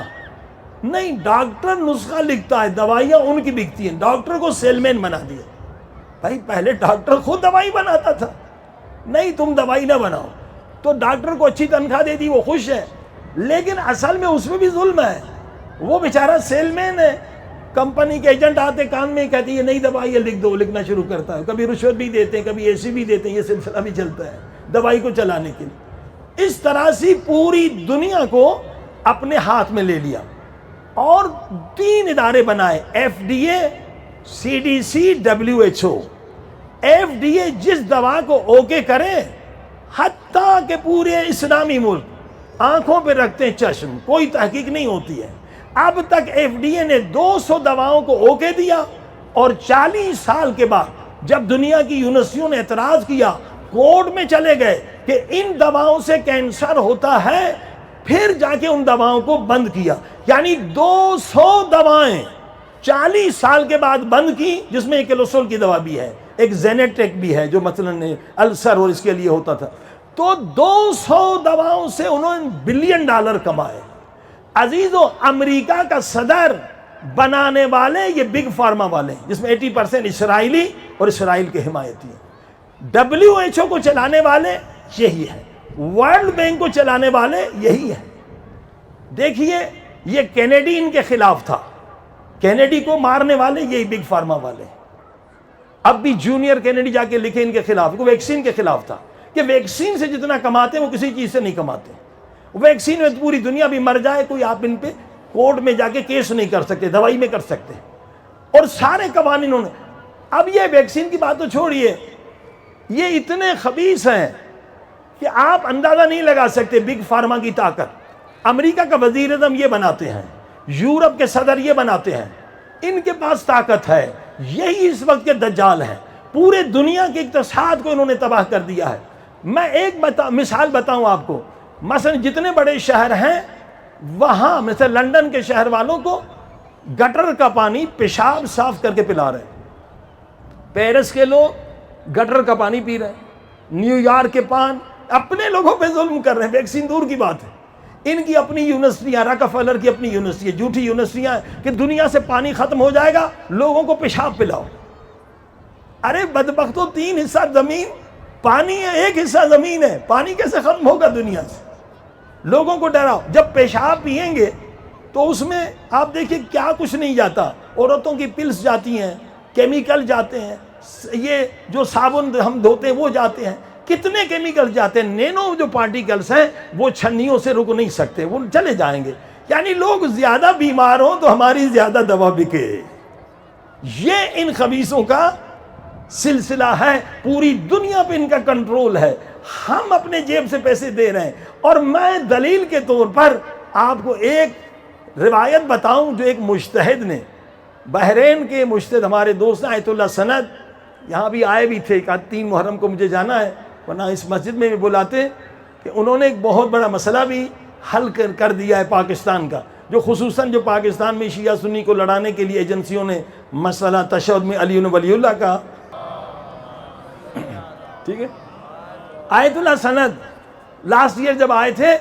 نہیں, ڈاکٹر نسخہ لکھتا ہے, دوائیاں ان کی بکتی ہیں. ڈاکٹر کو سیل مین بنا دیا. بھائی پہلے ڈاکٹر خود دوائی بناتا تھا, نہیں تم دوائی نہ بناؤ. تو ڈاکٹر کو اچھی تنخواہ دے دی, وہ خوش ہے, لیکن اصل میں اس میں بھی ظلم ہے. وہ بیچارہ سیل مین ہے, کمپنی کے ایجنٹ آتے کان میں کہتے ہیں یہ نئی دوائی ہے, لکھ دو, لکھنا شروع کرتا ہے. کبھی رشوت بھی دیتے ہیں, کبھی ایسی بھی دیتے ہیں, یہ سلسلہ بھی چلتا ہے دوائی کو چلانے کے لیے. اس طرح سے پوری دنیا کو اپنے ہاتھ میں لے لیا اور 3 ادارے بنائے، FDA، CDC، WHO۔ FDA جس دوا کو اوکے کرے، حتیٰ کہ پورے اسلامی ملک آنکھوں پہ رکھتے ہیں چشم، کوئی تحقیق نہیں ہوتی ہے۔ اب تک FDA نے 200 دواؤں کو اوکے دیا، اور 40 سال کے بعد جب دنیا کی یونیورسٹیوں نے اعتراض کیا، کورٹ میں چلے گئے کہ ان دواؤں سے کینسر ہوتا ہے، پھر جا کے ان دواؤں کو بند کیا۔ یعنی 200 دوائیں 40 سال کے بعد بند کی، جس میں ایک کیلوسٹرول کی دوا بھی ہے، ایک زینیٹیک بھی ہے جو مثلاً السر اور اس کے لیے ہوتا تھا۔ تو 200 دواؤں سے انہوں نے $1 بلین کمائے۔ عزیزو، امریکہ کا صدر بنانے والے یہ بگ فارما والے ہیں، جس میں 80% اسرائیلی اور اسرائیل کے حمایتی ہیں۔ WHO کو چلانے والے یہی ہے، ورلڈ بینک کو چلانے والے یہی ہے۔ دیکھیے، یہ کینیڈی ان کے خلاف تھا، کینیڈی کو مارنے والے یہی بگ فارما والے۔ اب بھی جونیئر کینیڈی جا کے لکھے ان کے خلاف، وہ ویکسین کے خلاف تھا کہ ویکسین سے جتنا کماتے ہیں وہ کسی چیز سے نہیں کماتے۔ ویکسین میں پوری دنیا بھی مر جائے، کوئی آپ ان پہ کورٹ میں جا کے کیس نہیں کر سکتے، دوائی میں کر سکتے، اور سارے قوانین انہوں نے۔ اب یہ ویکسین کی بات تو چھوڑیے، یہ اتنے خبیث ہیں کہ آپ اندازہ نہیں لگا سکتے بگ فارما کی طاقت۔ امریکہ کا وزیر اعظم یہ بناتے ہیں، یورپ کے صدر یہ بناتے ہیں، ان کے پاس طاقت ہے۔ یہی اس وقت کے دجال ہیں، پورے دنیا کے اقتصاد کو انہوں نے تباہ کر دیا ہے۔ میں ایک مثال بتاؤں آپ کو، مثلا جتنے بڑے شہر ہیں وہاں، مثلا لندن کے شہر والوں کو گٹر کا پانی پیشاب صاف کر کے پلا رہے ہیں، پیرس کے لوگ گٹر کا پانی پی رہے ہیں، نیو یارک کے اپنے لوگوں پہ ظلم کر رہے ہیں۔ ویکسین دور کی بات ہے، ان کی اپنی یونیورسٹیاں، راکفیلر کی اپنی یونیورسٹی، جھوٹی یونیورسٹیاں کہ دنیا سے پانی ختم ہو جائے گا، لوگوں کو پیشاب پلاؤ۔ ارے بدبختو، 3 حصہ زمین پانی ہے، 1 حصہ زمین ہے، پانی کیسے ختم ہوگا دنیا سے؟ لوگوں کو ڈراؤ۔ جب پیشاب پئیں گے تو اس میں آپ دیکھیں کیا کچھ نہیں جاتا، عورتوں کی پلس جاتی ہیں، کیمیکل جاتے ہیں، یہ جو صابن ہم دھوتے ہیں وہ جاتے ہیں، کتنے کیمیکل جاتے ہیں، نینو جو پارٹیکلز ہیں وہ چھنیوں سے رک نہیں سکتے، وہ چلے جائیں گے۔ یعنی لوگ زیادہ بیمار ہوں تو ہماری زیادہ دوا بکے۔ یہ ان خبیثوں کا سلسلہ ہے، پوری دنیا پہ ان کا کنٹرول ہے۔ ہم اپنے جیب سے پیسے دے رہے ہیں۔ اور میں دلیل کے طور پر آپ کو ایک روایت بتاؤں جو ایک مجتہد نے، بحرین کے مجتہد ہمارے دوست آیت اللہ سند یہاں بھی آئے بھی تھے، 3 محرم کو مجھے جانا ہے، ورنہ اس مسجد میں بھی بلاتے، کہ انہوں نے ایک بہت بڑا مسئلہ بھی حل کر دیا ہے پاکستان کا، جو خصوصاً جو پاکستان میں شیعہ سنی کو لڑانے کے لیے ایجنسیوں نے مسئلہ تشدد میں علی ولی اللہ کا، ٹھیک ہے۔ آیت اللہ سند لاسٹ ایئر جب آئے تھے،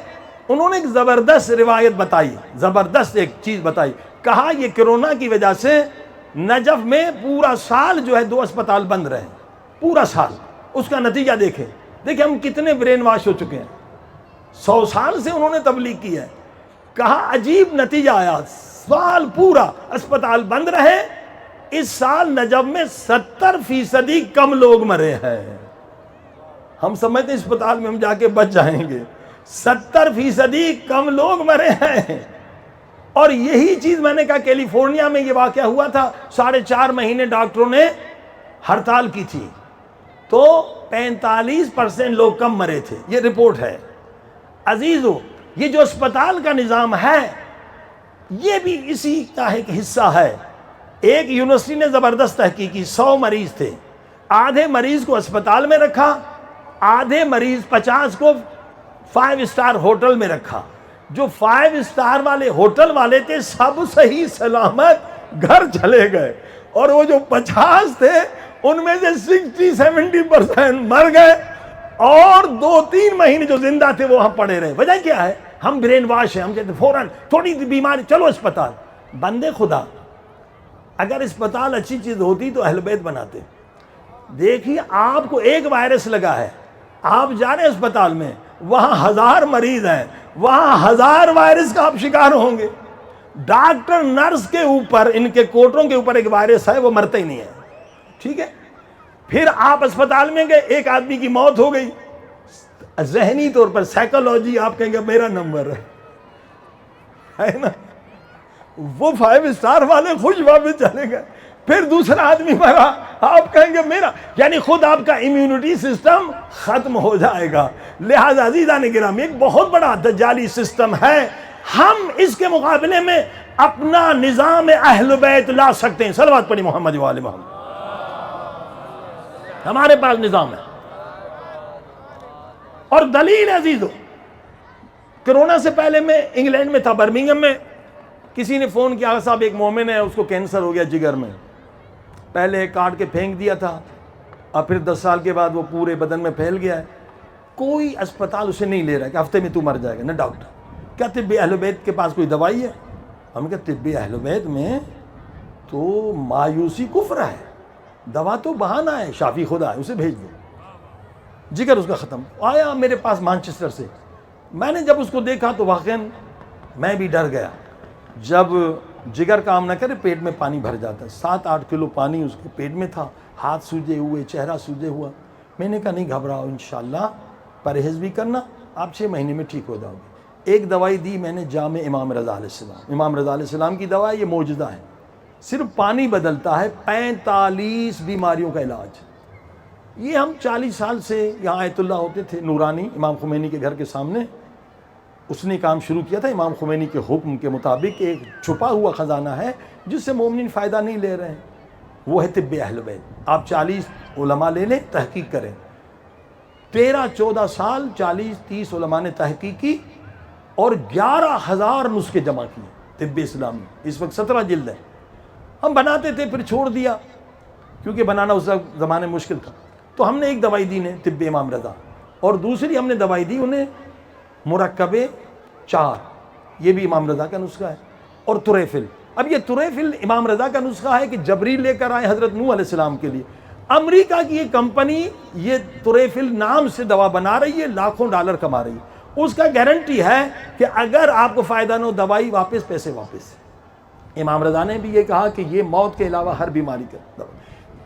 انہوں نے ایک زبردست روایت بتائی، زبردست ایک چیز بتائی، کہا یہ کرونا کی وجہ سے نجف میں پورا سال جو ہے 2 اسپتال بند رہے، پورا سال۔ اس کا نتیجہ دیکھیں ہم کتنے برین واش ہو چکے ہیں۔ 100 سال سے انہوں نے تبلیغ کی ہے، کہا عجیب نتیجہ آیا، سال پورا اسپتال بند رہے، اس سال نجف میں 70% کم لوگ مرے ہیں۔ ہم سمجھتے ہیں اسپتال میں ہم جا کے بچ جائیں گے، 70% کم لوگ مرے ہیں۔ اور یہی چیز میں نے کہا کیلیفورنیا میں یہ واقعہ ہوا تھا، 4.5 مہینے ڈاکٹروں نے ہڑتال کی تھی، تو 45% لوگ کم مرے تھے، یہ رپورٹ ہے۔ عزیزو، یہ جو اسپتال کا نظام ہے یہ بھی اسی کا ایک حصہ ہے۔ ایک یونیورسٹی نے زبردست تحقیق کی، 100 مریض تھے، آدھے مریض کو اسپتال میں رکھا، آدھے مریض 50 کو 5 اسٹار ہوٹل میں رکھا۔ جو 5 اسٹار والے ہوٹل والے تھے سب صحیح سلامت گھر چلے گئے، اور وہ جو 50 تھے ان میں سے 60-70% مر گئے، اور 2-3 مہینے جو زندہ تھے وہ وہاں پڑے رہے۔ وجہ کیا ہے؟ ہم برین واش ہیں، ہم کہتے ہیں فوراً تھوڑی بیماری چلو اسپتال۔ بندے خدا، اگر اسپتال اچھی چیز ہوتی تو اہل بیت بناتے۔ دیکھیے آپ کو ایک وائرس لگا ہے، آپ جا رہے ہیں اسپتال میں، وہاں 1000 مریض ہیں، وہاں 1000 وائرس کا آپ شکار ہوں گے۔ ڈاکٹر نرس کے اوپر، ان کے کوٹوں کے اوپر ایک وائرس ہے، وہ مرتے ہی نہیں ہے، ٹھیک ہے۔ پھر آپ اسپتال میں گئے، ایک آدمی کی موت ہو گئی، ذہنی طور پر سائیکالوجی آپ کہیں گے میرا نمبر ہے نا، وہ 5 اسٹار والے خوش واپس چلے گئے، پھر دوسرا آدمی مرا، آپ کہیں گے میرا، یعنی خود آپ کا امیونٹی سسٹم ختم ہو جائے گا۔ لہذا عزیزان گرامی ایک بہت بڑا دجالی سسٹم ہے، ہم اس کے مقابلے میں اپنا نظام اہل بیت لا سکتے ہیں۔ صلوات پڑھی محمد و آل محمد۔ ہمارے پاس نظام ہے، اور دلیل عزیزو، کرونا سے پہلے میں انگلینڈ میں تھا، برمنگھم میں، کسی نے فون کیا صاحب ایک مومن ہے، اس کو کینسر ہو گیا جگر میں، پہلے کاٹ کے پھینک دیا تھا اور پھر 10 سال کے بعد وہ پورے بدن میں پھیل گیا ہے، کوئی اسپتال اسے نہیں لے رہا کہ ہفتے میں تو مر جائے گا، نہ ڈاکٹر، کیا طب اہل بیت کے پاس کوئی دوائی ہے؟ ہم نے کہا طب اہل بیت میں تو مایوسی کفر ہے، دوا تو بہانہ ہے، شافی خدا ہے، اسے بھیج دو۔ جگر اس کا ختم آیا میرے پاس مانچسٹر سے، میں نے جب اس کو دیکھا تو واقعاً میں بھی ڈر گیا، جب جگر کام نہ کرے پیٹ میں پانی بھر جاتا ہے، 7-8 کلو پانی اس کے پیٹ میں تھا، ہاتھ سوجے ہوئے، چہرہ سوجے ہوا۔ میں نے کہا نہیں گھبراؤ، انشاءاللہ پرہیز بھی کرنا، آپ 6 مہینے میں ٹھیک ہو جاؤ گے۔ ایک دوائی دی میں نے جامع امام رضا علیہ السلام، امام رضا علیہ السلام کی دوا ہے، یہ معجزہ ہے، صرف پانی بدلتا ہے 45 بیماریوں کا علاج۔ یہ ہم 40 سال سے یہاں آیت اللہ ہوتے تھے، نورانی امام خمینی کے گھر کے سامنے، اس نے کام شروع کیا تھا امام خمینی کے حکم کے مطابق، ایک چھپا ہوا خزانہ ہے جس سے مومنین فائدہ نہیں لے رہے ہیں، وہ ہے طب اہل بیت۔ آپ 40 علماء لے لیں، تحقیق کریں، 13-14 سال 40-30 علماء نے تحقیق کی اور 11,000 نسخے جمع کیے طب اسلامی، اس وقت 17 جلد ہے۔ ہم بناتے تھے پھر چھوڑ دیا کیونکہ بنانا اس وقت زمانے مشکل تھا، تو ہم نے ایک دوائی دی انہیں طب امام رضا، اور دوسری ہم نے دوائی دی انہیں مرکب 4، یہ بھی امام رضا کا نسخہ ہے، اور طریفل۔ اب یہ طریفل امام رضا کا نسخہ ہے کہ جبریل لے کر آئے حضرت نوح علیہ السلام کے لیے، امریکہ کی یہ کمپنی یہ طریفل نام سے دوا بنا رہی ہے، لاکھوں ڈالر کما رہی ہے، اس کا گارنٹی ہے کہ اگر آپ کو فائدہ نہ ہو دوائی واپس، پیسے واپس۔ امام رضا نے بھی یہ کہا کہ یہ موت کے علاوہ ہر بیماری کا دوا۔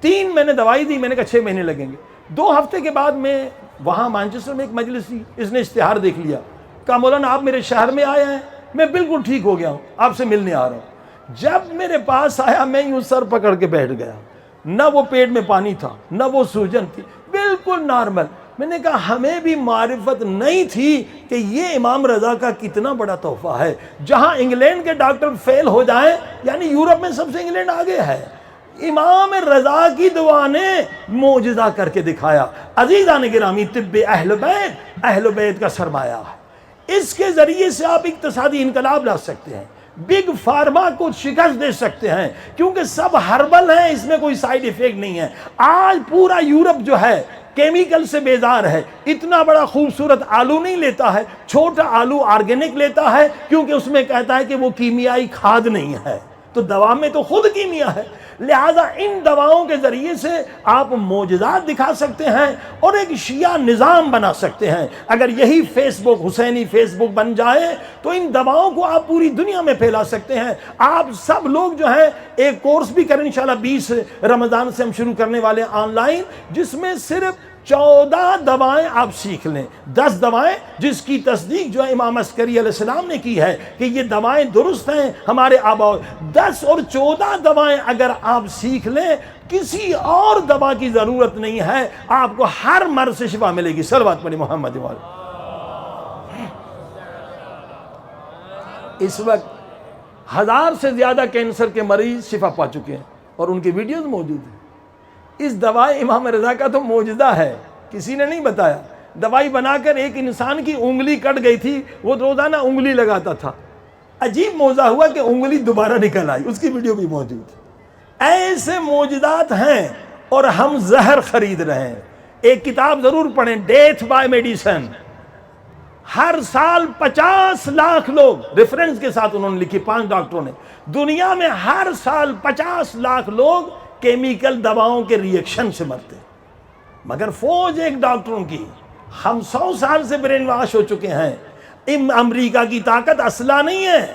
3 میں نے دوائی دی، میں نے کہا 6 مہینے لگیں گے۔ 2 ہفتے کے بعد میں وہاں مانچسٹر میں ایک مجلس تھی، اس نے اشتہار دیکھ لیا، کہا مولانا آپ میرے شہر میں آئے ہیں، میں بالکل ٹھیک ہو گیا ہوں، آپ سے ملنے آ رہا ہوں۔ جب میرے پاس آیا میں یوں سر پکڑ کے بیٹھ گیا، نہ وہ پیٹ میں پانی تھا نہ وہ سوجن تھی، بالکل نارمل۔ میں نے کہا ہمیں بھی معرفت نہیں تھی کہ یہ امام رضا کا کتنا بڑا تحفہ ہے، جہاں انگلینڈ کے ڈاکٹر فیل ہو جائیں، یعنی یورپ میں سب سے انگلینڈ آگے ہے، امام رضا کی دعا نے معجزہ کر کے دکھایا۔ عزیزان گرامی طب اہل بیت کا سرمایہ ہے، اس کے ذریعے سے آپ اقتصادی انقلاب لا سکتے ہیں، بگ فارما کو شکست دے سکتے ہیں، کیونکہ سب ہربل ہیں، اس میں کوئی سائیڈ ایفیکٹ نہیں ہے۔ آج پورا یورپ جو ہے کیمیکل سے بیزار ہے، اتنا بڑا خوبصورت آلو نہیں لیتا ہے، چھوٹا آلو آرگینک لیتا ہے، کیونکہ اس میں کہتا ہے کہ وہ کیمیائی کھاد نہیں ہے، تو دوا میں تو خود کیمیا ہے۔ لہٰذا ان دواؤں کے ذریعے سے آپ معجزات دکھا سکتے ہیں اور ایک شیعہ نظام بنا سکتے ہیں۔ اگر یہی فیس بک حسینی فیس بک بن جائے تو ان دواؤں کو آپ پوری دنیا میں پھیلا سکتے ہیں۔ آپ سب لوگ جو ہیں ایک کورس بھی کریں، انشاءاللہ 20 رمضان سے ہم شروع کرنے والے آن لائن، جس میں صرف 14 دوائیں آپ سیکھ لیں، 10 دوائیں جس کی تصدیق جو ہے امام عسکری علیہ السلام نے کی ہے کہ یہ دوائیں درست ہیں، ہمارے آباء، 10 اور 14 دوائیں اگر آپ سیکھ لیں، کسی اور دوا کی ضرورت نہیں ہے، آپ کو ہر مرض سے شفا ملے گی۔ صلوات پڑھی محمد والے۔ اس وقت 1000 سے زیادہ کینسر کے مریض شفا پا چکے ہیں اور ان کی ویڈیوز موجود ہیں۔ اس دوائی امام رضا کا تو معجزہ ہے، کسی نے نہیں بتایا۔ دوائی بنا کر ایک انسان کی انگلی کٹ گئی تھی، وہ روزانہ انگلی لگاتا تھا، عجیب معجزہ ہوا کہ انگلی دوبارہ نکل آئی، اس کی ویڈیو بھی موجود ہے۔ ایسے معجزات ہیں اور ہم زہر خرید رہے ہیں۔ ایک کتاب ضرور پڑھیں، ڈیتھ بائی میڈیسن، ہر سال 50 لاکھ لوگ، ریفرنس کے ساتھ انہوں نے لکھی، 5 ڈاکٹروں نے، دنیا میں ہر سال 50 لاکھ لوگ کیمیکل دواؤں کے ری ایکشن سے مرتے، مگر فوج ایک ڈاکٹروں کی، ہم 100 سال سے برین واش ہو چکے ہیں۔ امریکہ کی طاقت اسلحہ نہیں ہے،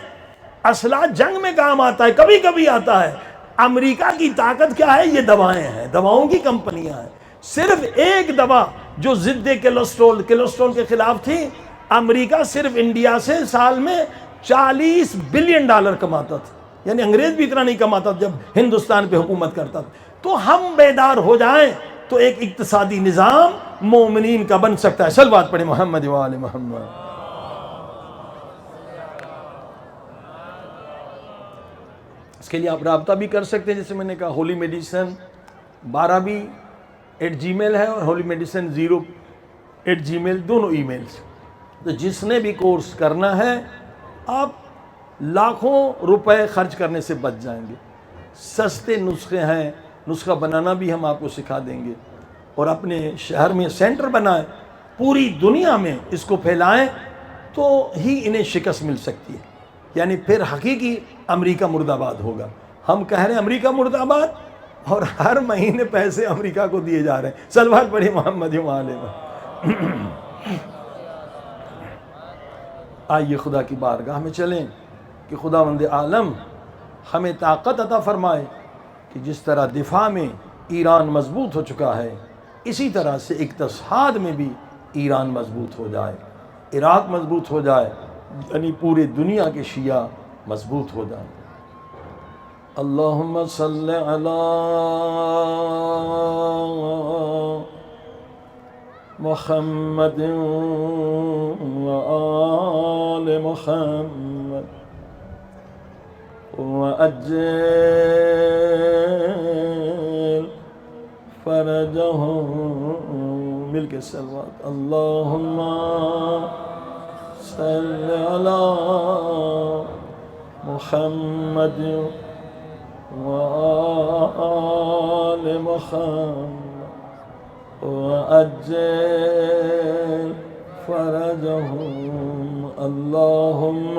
اسلحہ جنگ میں کام آتا ہے، کبھی کبھی آتا ہے۔ امریکہ کی طاقت کیا ہے؟ یہ دوائیں ہیں، دواؤں کی کمپنیاں ہیں۔ صرف ایک دوا جو ضد کیلسٹرول کے خلاف تھی، امریکہ صرف انڈیا سے سال میں $40 بلین کماتا تھا، یعنی انگریز بھی اتنا نہیں کماتا جب ہندوستان پہ حکومت کرتا تھا۔ تو ہم بیدار ہو جائیں تو ایک اقتصادی نظام مومنین کا بن سکتا ہے۔ صلوات پڑھیں محمد و آل محمد۔ اس کے لیے آپ رابطہ بھی کر سکتے ہیں، جیسے میں نے کہا ہولی میڈیسن 12 بھی @gmail ہے، اور ہولی میڈیسن 0 دونوں ای میلز۔ تو جس نے بھی کورس کرنا ہے، آپ لاکھوں روپے خرچ کرنے سے بچ جائیں گے۔ سستے نسخے ہیں، نسخہ بنانا بھی ہم آپ کو سکھا دیں گے، اور اپنے شہر میں سینٹر بنائیں، پوری دنیا میں اس کو پھیلائیں، تو ہی انہیں شکست مل سکتی ہے۔ یعنی پھر حقیقی امریکہ مرد آباد ہوگا۔ ہم کہہ رہے ہیں امریکہ مرد آباد، اور ہر مہینے پیسے امریکہ کو دیے جا رہے ہیں۔ صلوات پڑھی محمد و آل محمد۔ آئیے خدا کی بارگاہ میں چلیں کہ خداوند عالم ہمیں طاقت عطا فرمائے کہ جس طرح دفاع میں ایران مضبوط ہو چکا ہے، اسی طرح سے اقتصاد میں بھی ایران مضبوط ہو جائے، عراق مضبوط ہو جائے، یعنی پورے دنیا کے شیعہ مضبوط ہو جائیں۔ اللہم صل علی محمد و آل محمد وعجل فرجهم، مل کے صلوات۔ اللہم صل علی محمد وآل محمد وعجل فرجهم، اللہم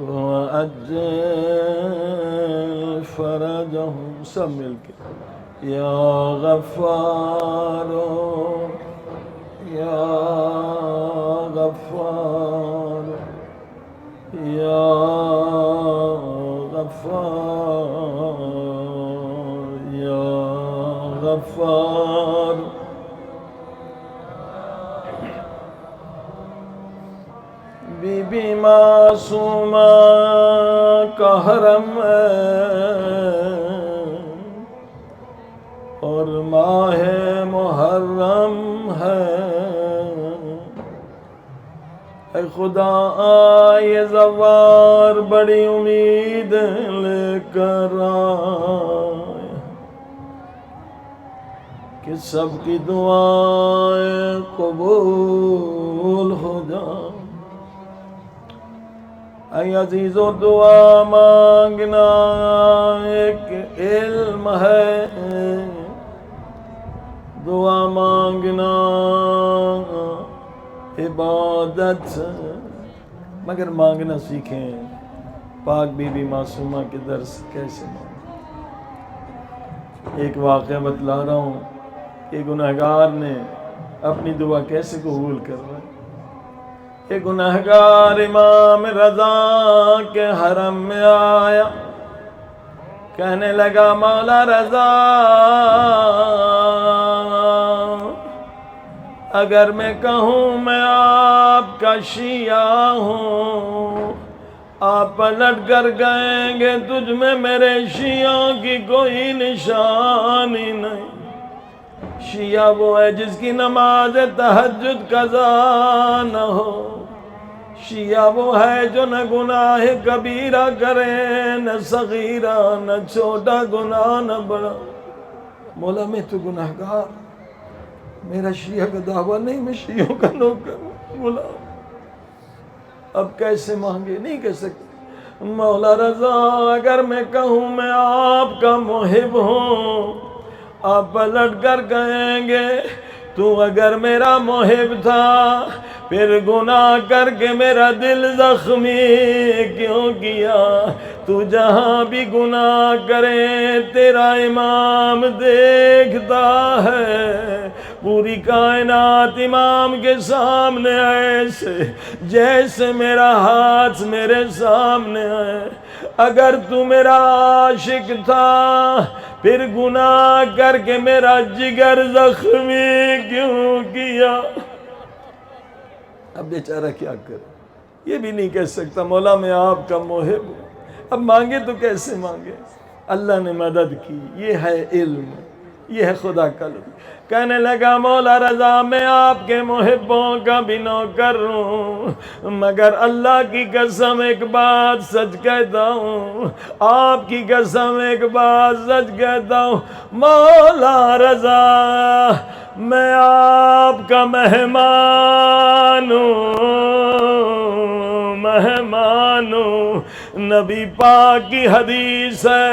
وعجل فرجهم، سب مل کے یا غفار یا غفار یا غفار یا غفار۔ بی بی معصومہ کا حرم ہے، اور ماہ محرم ہے، اے خدا آئے زوار بڑی امید لے کر آئے کہ سب کی دعائیں قبول ہو جائیں۔ اے عزیز و دعا مانگنا ایک علم ہے، دعا مانگنا عبادت، مگر مانگنا سیکھیں۔ پاک بی بی معصومہ کے درس کیسے مانگیں؟ ایک واقعہ بتلا رہا ہوں کہ گنہگار نے اپنی دعا کیسے قبول کر رہا ہے۔ ایک گنہگار امام رضا کے حرم میں آیا، کہنے لگا مولا رضا، اگر میں کہوں میں آپ کا شیعہ ہوں، آپ پلٹ کر گئیں گے تجھ میں میرے شیعوں کی کوئی نشانی نہیں۔ شیعہ وہ ہے جس کی نماز تہجد قضا نہ ہو، شیعہ وہ ہے جو نہ گناہ کبیرہ کرے نہ صغیرہ، نہ چھوٹا گناہ نہ بڑا۔ مولا میں تو گناہگار، میرا شیعہ کا دعویٰ نہیں، میں شیعوں کا نوکر ہوں، مولا اب کیسے مانگے؟ نہیں کہہ سکتے۔ مولا رضا اگر میں کہوں میں آپ کا محب ہوں، آپ پلٹ کر کہیں گے تو اگر میرا محب تھا پھر گناہ کر کے میرا دل زخمی کیوں کیا؟ تو جہاں بھی گناہ کرے تیرا امام دیکھتا ہے، پوری کائنات امام کے سامنے ایسے جیسے میرا ہاتھ میرے سامنے ہے۔ اگر تو میرا عاشق تھا پھر گناہ کر کے میرا جگر زخمی کیوں کیا؟ اب بیچارہ کیا کرے؟ یہ بھی نہیں کہہ سکتا مولا میں آپ کا محب ہوں۔ اب مانگے تو کیسے مانگے؟ اللہ نے مدد کی، یہ ہے علم، یہ ہے خدا کا لطف۔ کہنے لگا مولا رضا میں آپ کے محبوں کا بھی نوکر ہوں، مگر اللہ کی قسم ایک بات سچ کہتا ہوں، آپ کی قسم ایک بات سچ کہتا ہوں مولا رضا میں آپ کا مہمان ہوں۔ نبی پاک کی حدیث ہے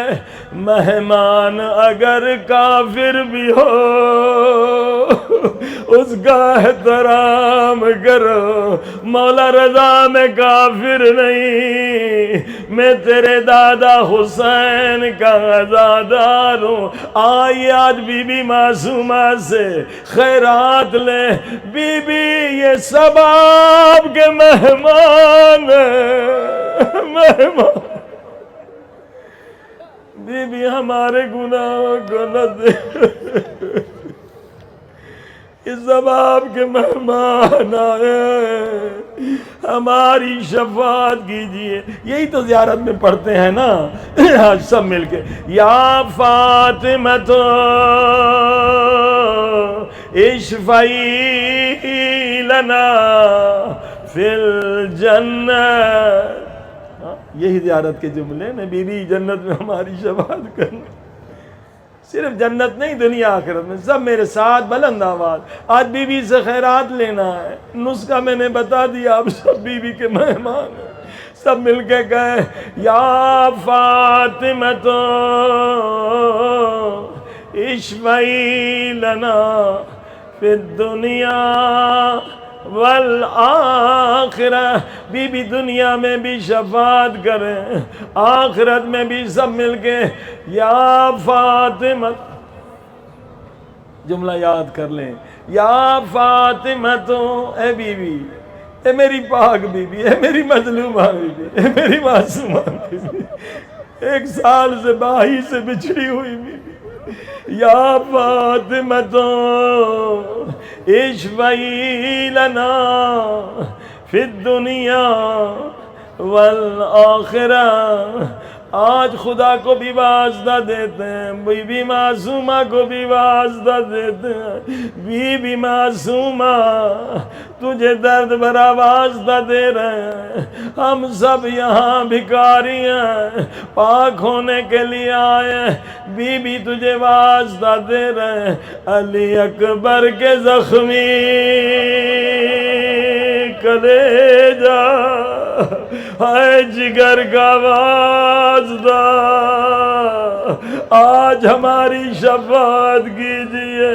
مہمان اگر کافر بھی ہو اس کا احترام کرو۔ مولا رضا میں کافر نہیں، میں تیرے دادا حسین کا عزادار ہوں۔ آئیے آج بی بی معصومہ سے خیرات لیں۔ بی بی یہ سب آپ کے مہمان ہیں، مہمان۔ بی بی ہمارے گناہوں کو نہ دے، یہ سب آپ کے مہمان آئے، ہماری شفاعت کیجئے۔ یہی تو زیارت میں پڑھتے ہیں نا آج سب مل کے، یا فاطمہ تو اشفعی لنا فی الجنہ۔ یہی زیارت کے جملے نے، بی بی جنت میں ہماری شفاعت کرنا۔ صرف جنت نہیں، دنیا آخرت میں سب میرے ساتھ بلند آواز۔ آج بی بی سے خیرات لینا ہے، نسخہ میں نے بتا دیا، آپ سب بی بی کے مہمان ہیں۔ سب مل کے کہے یا فاطمہ تو اشفعی لنا فی الدنیا والآخرہ۔ بی بی دنیا میں بھی شفاعت کریں، آخرت میں بھی سب مل کے یا فاطمہ، جملہ یاد کر لیں، یا فاطمہ تو، اے بی بی، اے میری پاک بی بی، اے میری مظلومہ بی بی، اے میری معصومہ بی بی، 1 سال سے باہی سے بچھڑی ہوئی بی بی، یا فاطمہ تو اشفعی لنا فی الدنیا والآخرہ۔ آج خدا کو بھی واسطہ دیتے ہیں، بی بی معصومہ کو بھی واسطہ دیتے ہیں، بی بی معصومہ تجھے درد بھرا واسطہ دے رہے ہیں۔ ہم سب یہاں بھکاری ہیں، پاک ہونے کے لیے آئے ہیں، بی بی تجھے واسطہ دے رہے ہیں۔ علی اکبر کے زخمی کلیجہ ہے جگر کا واسطہ، آج ہماری شفاعت کیجئے،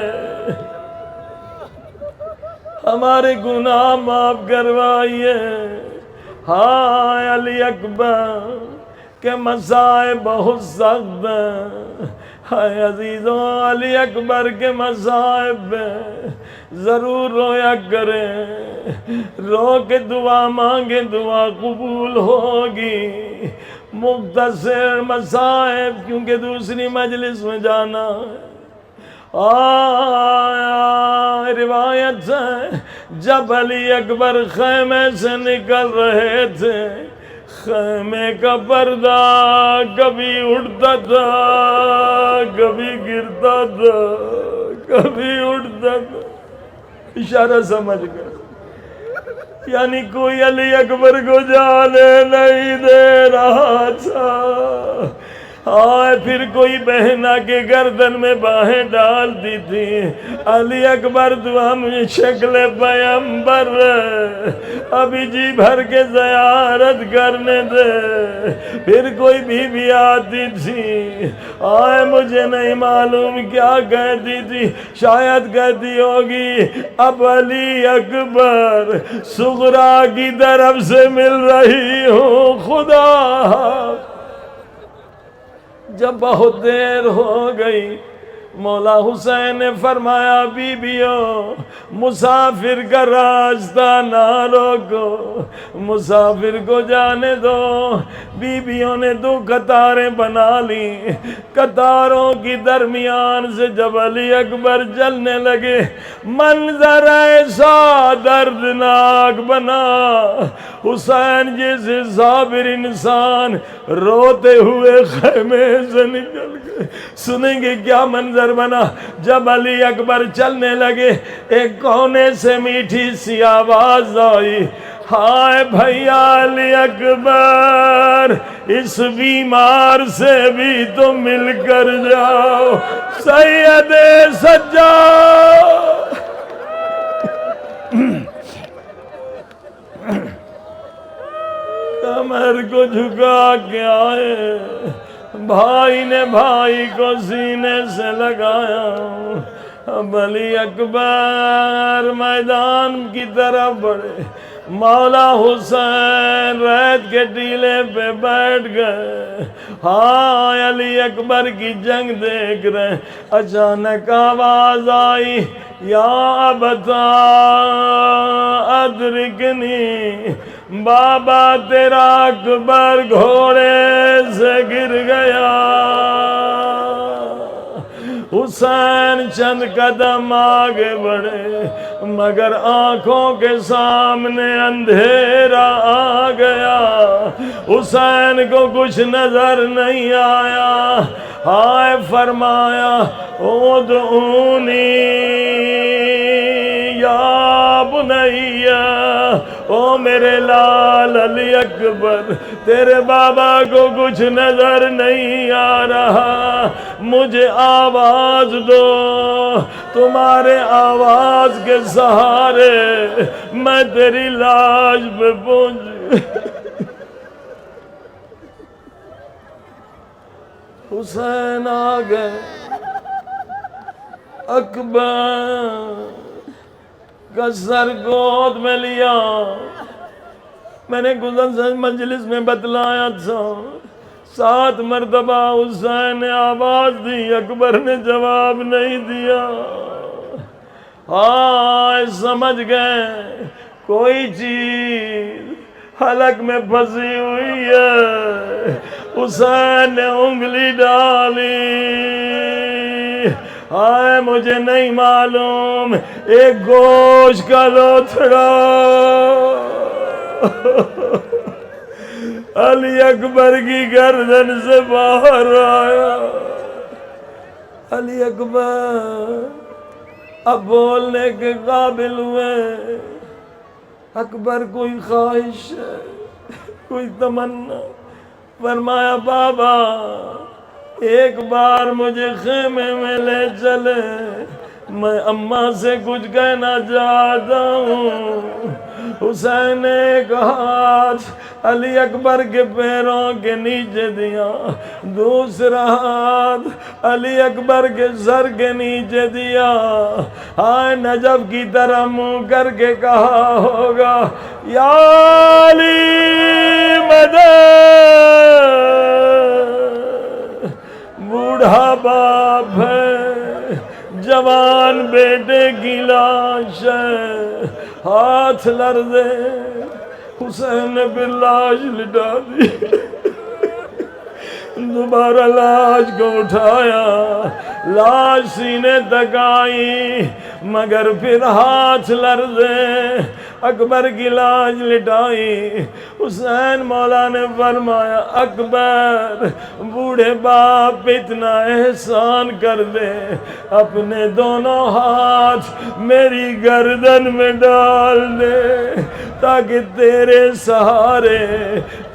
ہمارے گناہ معاف کروائیے۔ ہائے علی اکبر کے مسائب بہت سخت ہیں، ہائے عزیزوں علی اکبر کے مسائب ضرور رویا کریں، رو کے دعا مانگے، دعا قبول ہوگی۔ مختصر مسائب کیونکہ دوسری مجلس میں جانا ہے۔ روایت ہے جب علی اکبر خیمے سے نکل رہے تھے، خیمے کا پردہ کبھی اٹھتا تھا، کبھی گرتا تھا، کبھی اٹھتا تھا۔ اشارہ سمجھ گئے؟ یعنی کوئی علی اکبر کو جانے نہیں دے رہا تھا۔ آئے پھر کوئی بہن آ کے گردن میں باہیں ڈالتی تھی، علی اکبر تو ہم شکل پیغمبر ابھی جی بھر کے زیارت کرنے دے۔ پھر کوئی بیوی آتی تھی، آئے مجھے نہیں معلوم کیا کہتی تھی، شاید کہتی ہوگی اب علی اکبر صغرا کی طرف سے مل رہی ہوں خدا۔ جب بہت دیر ہو گئی مولا حسین نے فرمایا بیبیوں مسافر کا راستہ نہ روکو، مسافر کو جانے دو۔ بیبیوں نے 2 قطاریں بنا لی، قطاروں کی درمیان سے جب علی اکبر چلنے لگے منظر ایسا دردناک بنا، حسین جیسے صابر انسان روتے ہوئے خیمے سے نکل گئے۔ سنیں گے کیا منظر بنا جب علی اکبر چلنے لگے، ایک کونے سے میٹھی سی آواز آئی، ہائے بھیا علی اکبر اس بیمار سے بھی تو مل کر جاؤ سید سجاد۔ کمر کو جھکا کے آئے، بھائی نے بھائی کو سینے سے لگایا، اب علی اکبر میدان کی طرف بڑھے، مولا حسین ریت کے ٹیلے پہ بیٹھ گئے، ہاں علی اکبر کی جنگ دیکھ رہے۔ اچانک آواز آئی، یا ابتا ادرکنی، بابا تیرا اکبر گھوڑے سے گر گیا۔ حسین چند قدم آگے بڑھے مگر آنکھوں کے سامنے اندھیرا آ گیا، حسین کو کچھ نظر نہیں آیا۔ ہائے فرمایا ادعونی یا بنیا، او میرے لال علی اکبر تیرے بابا کو کچھ نظر نہیں آ رہا، مجھے آواز دو، تمہارے آواز کے سہارے میں تیری لاش پہ پہنچ۔ حسین آ گئے، اکبر کا سر گود میں لیا۔ میں نے گزشتہ مجلس میں بتلایا تھا 7 مرتبہ حسین نے آواز دی، اکبر نے جواب نہیں دیا۔ ہاں سمجھ گئے کوئی چیز حلق میں پھنسی ہوئی ہے، حسین نے انگلی ڈالی، ہائے مجھے نہیں معلوم، ایک گوشت کا لوتھڑا علی اکبر کی گردن سے باہر آیا۔ علی اکبر اب بولنے کے قابل ہوئے۔ اکبر کوئی خواہش ہے، کوئی تمنا؟ فرمایا بابا ایک بار مجھے خیمے میں لے چلے، میں اماں سے کچھ کہنا چاہتا ہوں۔ حسین نے ایک ہاتھ علی اکبر کے پیروں کے نیچے دیا، دوسرا ہاتھ علی اکبر کے سر کے نیچے دیا، ہائے نجف کی طرح منہ کر کے کہا ہوگا یا علی مدد۔ بوڑھا باپ ہے، جوان بیٹے کی لاش ہے، ہاتھ لرزے۔ حسین نے پھر لاش لٹا دی، دوبارہ لاش کو اٹھایا، لاش سینے تک آئی مگر پھر ہاتھ لرزے، اکبر کی لاش لٹائی۔ حسین مولا نے فرمایا اکبر بوڑھے باپ اتنا احسان کر دے، اپنے دونوں ہاتھ میری گردن میں ڈال دے تاکہ تیرے سہارے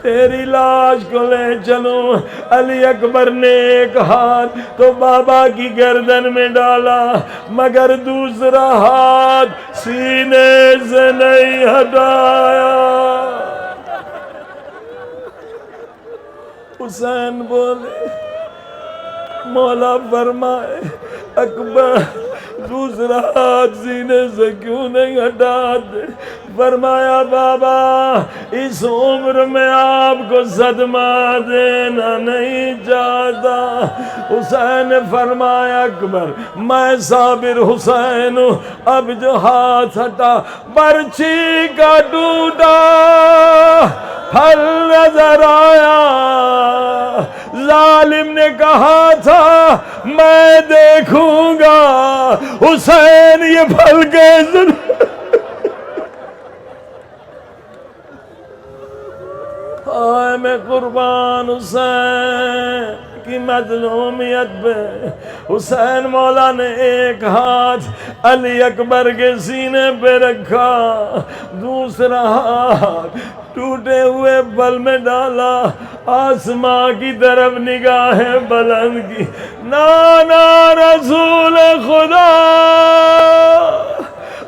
تیری لاش کو لے چلوں۔ علی اکبر نے ایک ہاتھ تو بابا کی گردن میں ڈالا مگر دوسرا ہاتھ سینے سے نہیں ہٹایا۔ حسین بولے مولا فرمائے اکبر دوسرا ہاتھ سینے سے کیوں نہیں ہٹاتے؟ فرمایا بابا اس عمر میں آپ کو صدمہ دینا نہیں چاہتا۔ حسین نے فرمایا اکبر میں صابر حسین ہوں، اب جو ہاتھ ہٹا برچھی کا ٹوٹا پھل نظر آیا۔ ظالم نے کہا تھا میں دیکھوں گا، حسین یہ پھل کیسے آئے میں قربان حسین کی مظلومیت پہ۔ حسین مولا نے ایک ہاتھ علی اکبر کے سینے پہ رکھا، دوسرا ہاتھ ٹوٹے ہوئے پھل میں ڈالا، آسماں کی طرف نگاہیں بلند کی، نانا رسول خدا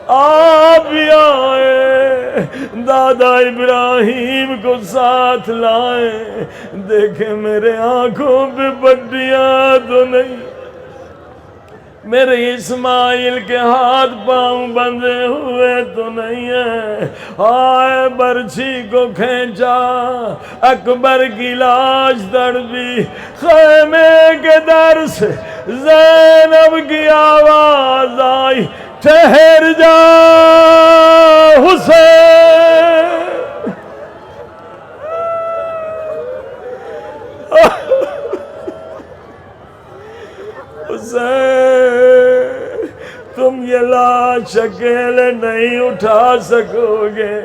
آپ بھی آئے، دادا ابراہیم کو ساتھ لائے، دیکھیں میرے آنکھوں پہ پٹیاں تو نہیں، میرے اسماعیل کے ہاتھ پاؤں بندھے ہوئے تو نہیں ہیں۔ آئے برچھی کو کھینچا، اکبر کی لاش تڑپی، خیمے کے در سے زینب کی آواز آئی ٹھہر جا حسین۔ حسین تم یہ لاش اکیلے نہیں اٹھا سکو گے،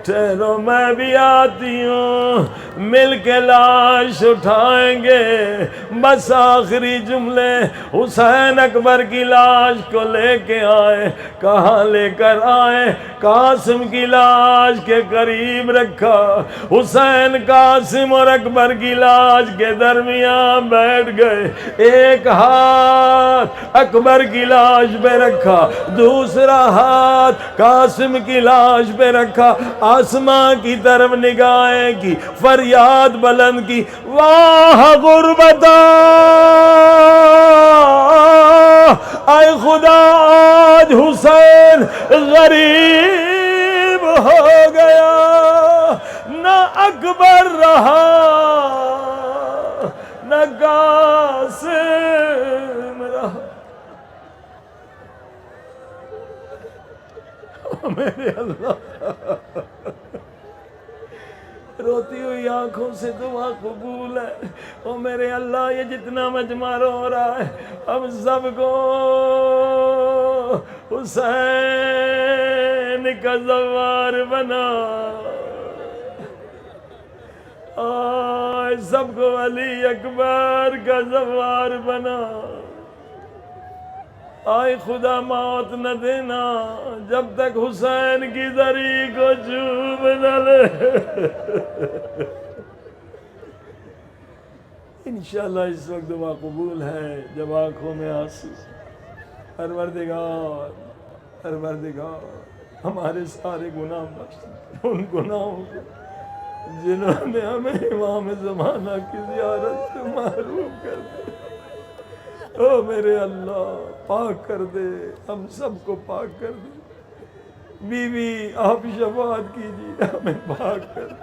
ٹھہرو میں بھی آتی ہوں، مل کے لاش اٹھائیں گے۔ بس آخری جملے حسین اکبر کی لاش کو لے کے آئے، کہاں لے کر آئے؟ قاسم کی لاش کے قریب رکھا، حسین قاسم اور اکبر کی لاش کے درمیان بیٹھ گئے، ایک ہاتھ اکبر کی لاش پہ رکھا، دوسرا ہاتھ قاسم کی لاش پہ رکھا، آسمان کی طرف نگاہیں کی، فریاد بلند کی، واہ غربتا اے خدا آج حسین غریب ہو گیا، نہ اکبر رہا نہ قاسم رہا۔ میرے اللہ روتی ہوئی آنکھوں سے دعا قبول ہے۔ او میرے اللہ یہ جتنا مجمع رو رہا ہے ہم سب کو حسین کا زوار بنا، آج سب کو علی اکبر کا زوار بنا۔ آئے خدا موت نہ دینا جب تک حسین کی دری کو چوم نہ لے۔ انشاءاللہ اس وقت دعا قبول ہے جب آنکھوں میں آنسو۔ پروردگار ہمارے سارے گناہ بخش دے، ان گناہوں کو جنہوں نے ہمیں امام زمانہ کی زیارت سے محروم کر دیا۔ او میرے اللہ پاک کر دے، ہم سب کو پاک کر دے۔ بیوی آپ شفاعت کیجیے، ہمیں پاک کر دے۔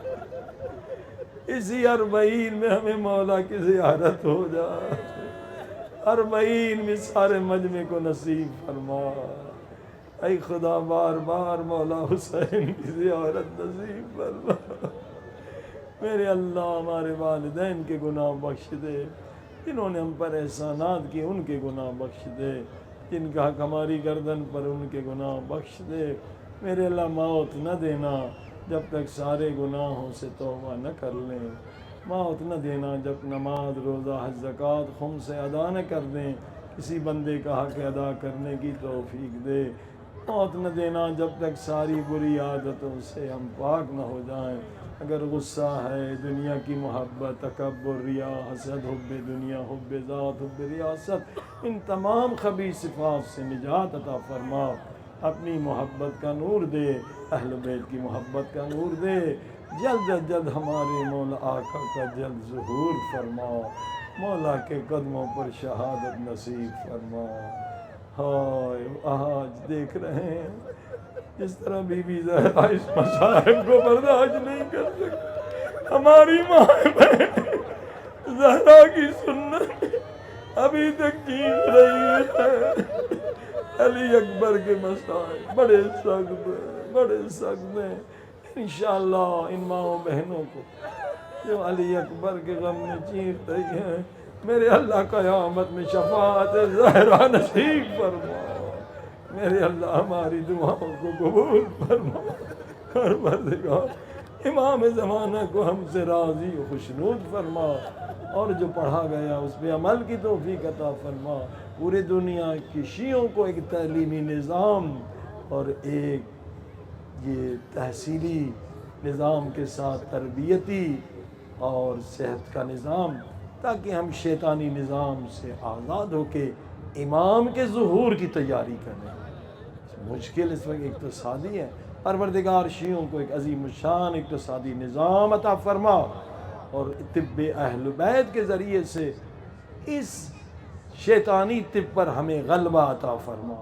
اسی 40 میں ہمیں مولا کی زیارت ہو جائے، 40 میں سارے مجمع کو نصیب فرما۔ اے خدا بار بار مولا حسین کی زیارت نصیب فرما۔ میرے اللہ ہمارے والدین کے گناہ بخش دے، جنہوں نے ہم پر احسانات کی ان کے گناہ بخش دے، جن کا حق ہماری گردن پر ان کے گناہ بخش دے۔ میرے اللہ موت نہ دینا جب تک سارے گناہوں سے توبہ نہ کر لیں، موت نہ دینا جب نماز روزہ حج زکوٰۃ خمس سے ادا نہ کر دیں، کسی بندے کا حق ادا کرنے کی توفیق دے۔ موت نہ دینا جب تک ساری بری عادتوں سے ہم پاک نہ ہو جائیں. اگر غصہ ہے، دنیا کی محبت، تکبر، ریا، حسد، حب دنیا، حب ذات، حب ریاست، ان تمام خبیث صفات سے نجات عطا فرما. اپنی محبت کا نور دے، اہل بیت کی محبت کا نور دے. جلد از جلد ہمارے مولا آقا کا جلد ظہور فرما. مولا کے قدموں پر شہادت نصیب فرما. ہائے آج دیکھ رہے ہیں جس طرح بی بی زہرا اس مصائب کو برداشت نہیں کر سکتی. ہماری ماں بہن زہرا کی سنت ابھی تک جیت رہی ہے. علی اکبر کے مسائل بڑے سخت ہیں. انشاءاللہ ان ماؤں بہنوں کو جو علی اکبر کے غم میں چیر رہی ہیں، میرے اللہ قیامت میں شفاعت زہرا نصیب فرما. میرے اللہ ہماری دعاؤں کو قبول فرما. پروردگار امام زمانہ کو ہم سے راضی و خوشنود فرما، اور جو پڑھا گیا اس پہ عمل کی توفیق عطا فرما. پورے دنیا کی شیعوں کو ایک تعلیمی نظام اور ایک یہ تحصیلی نظام کے ساتھ تربیتی اور صحت کا نظام، تاکہ ہم شیطانی نظام سے آزاد ہو کے امام کے ظہور کی تیاری کریں. مشکل اس وقت اقتصادی ہے. پروردگار شیعوں کو ایک عظیم الشان اقتصادی نظام عطا فرما، اور طب اہل بیت کے ذریعے سے اس شیطانی طب پر ہمیں غلبہ عطا فرما.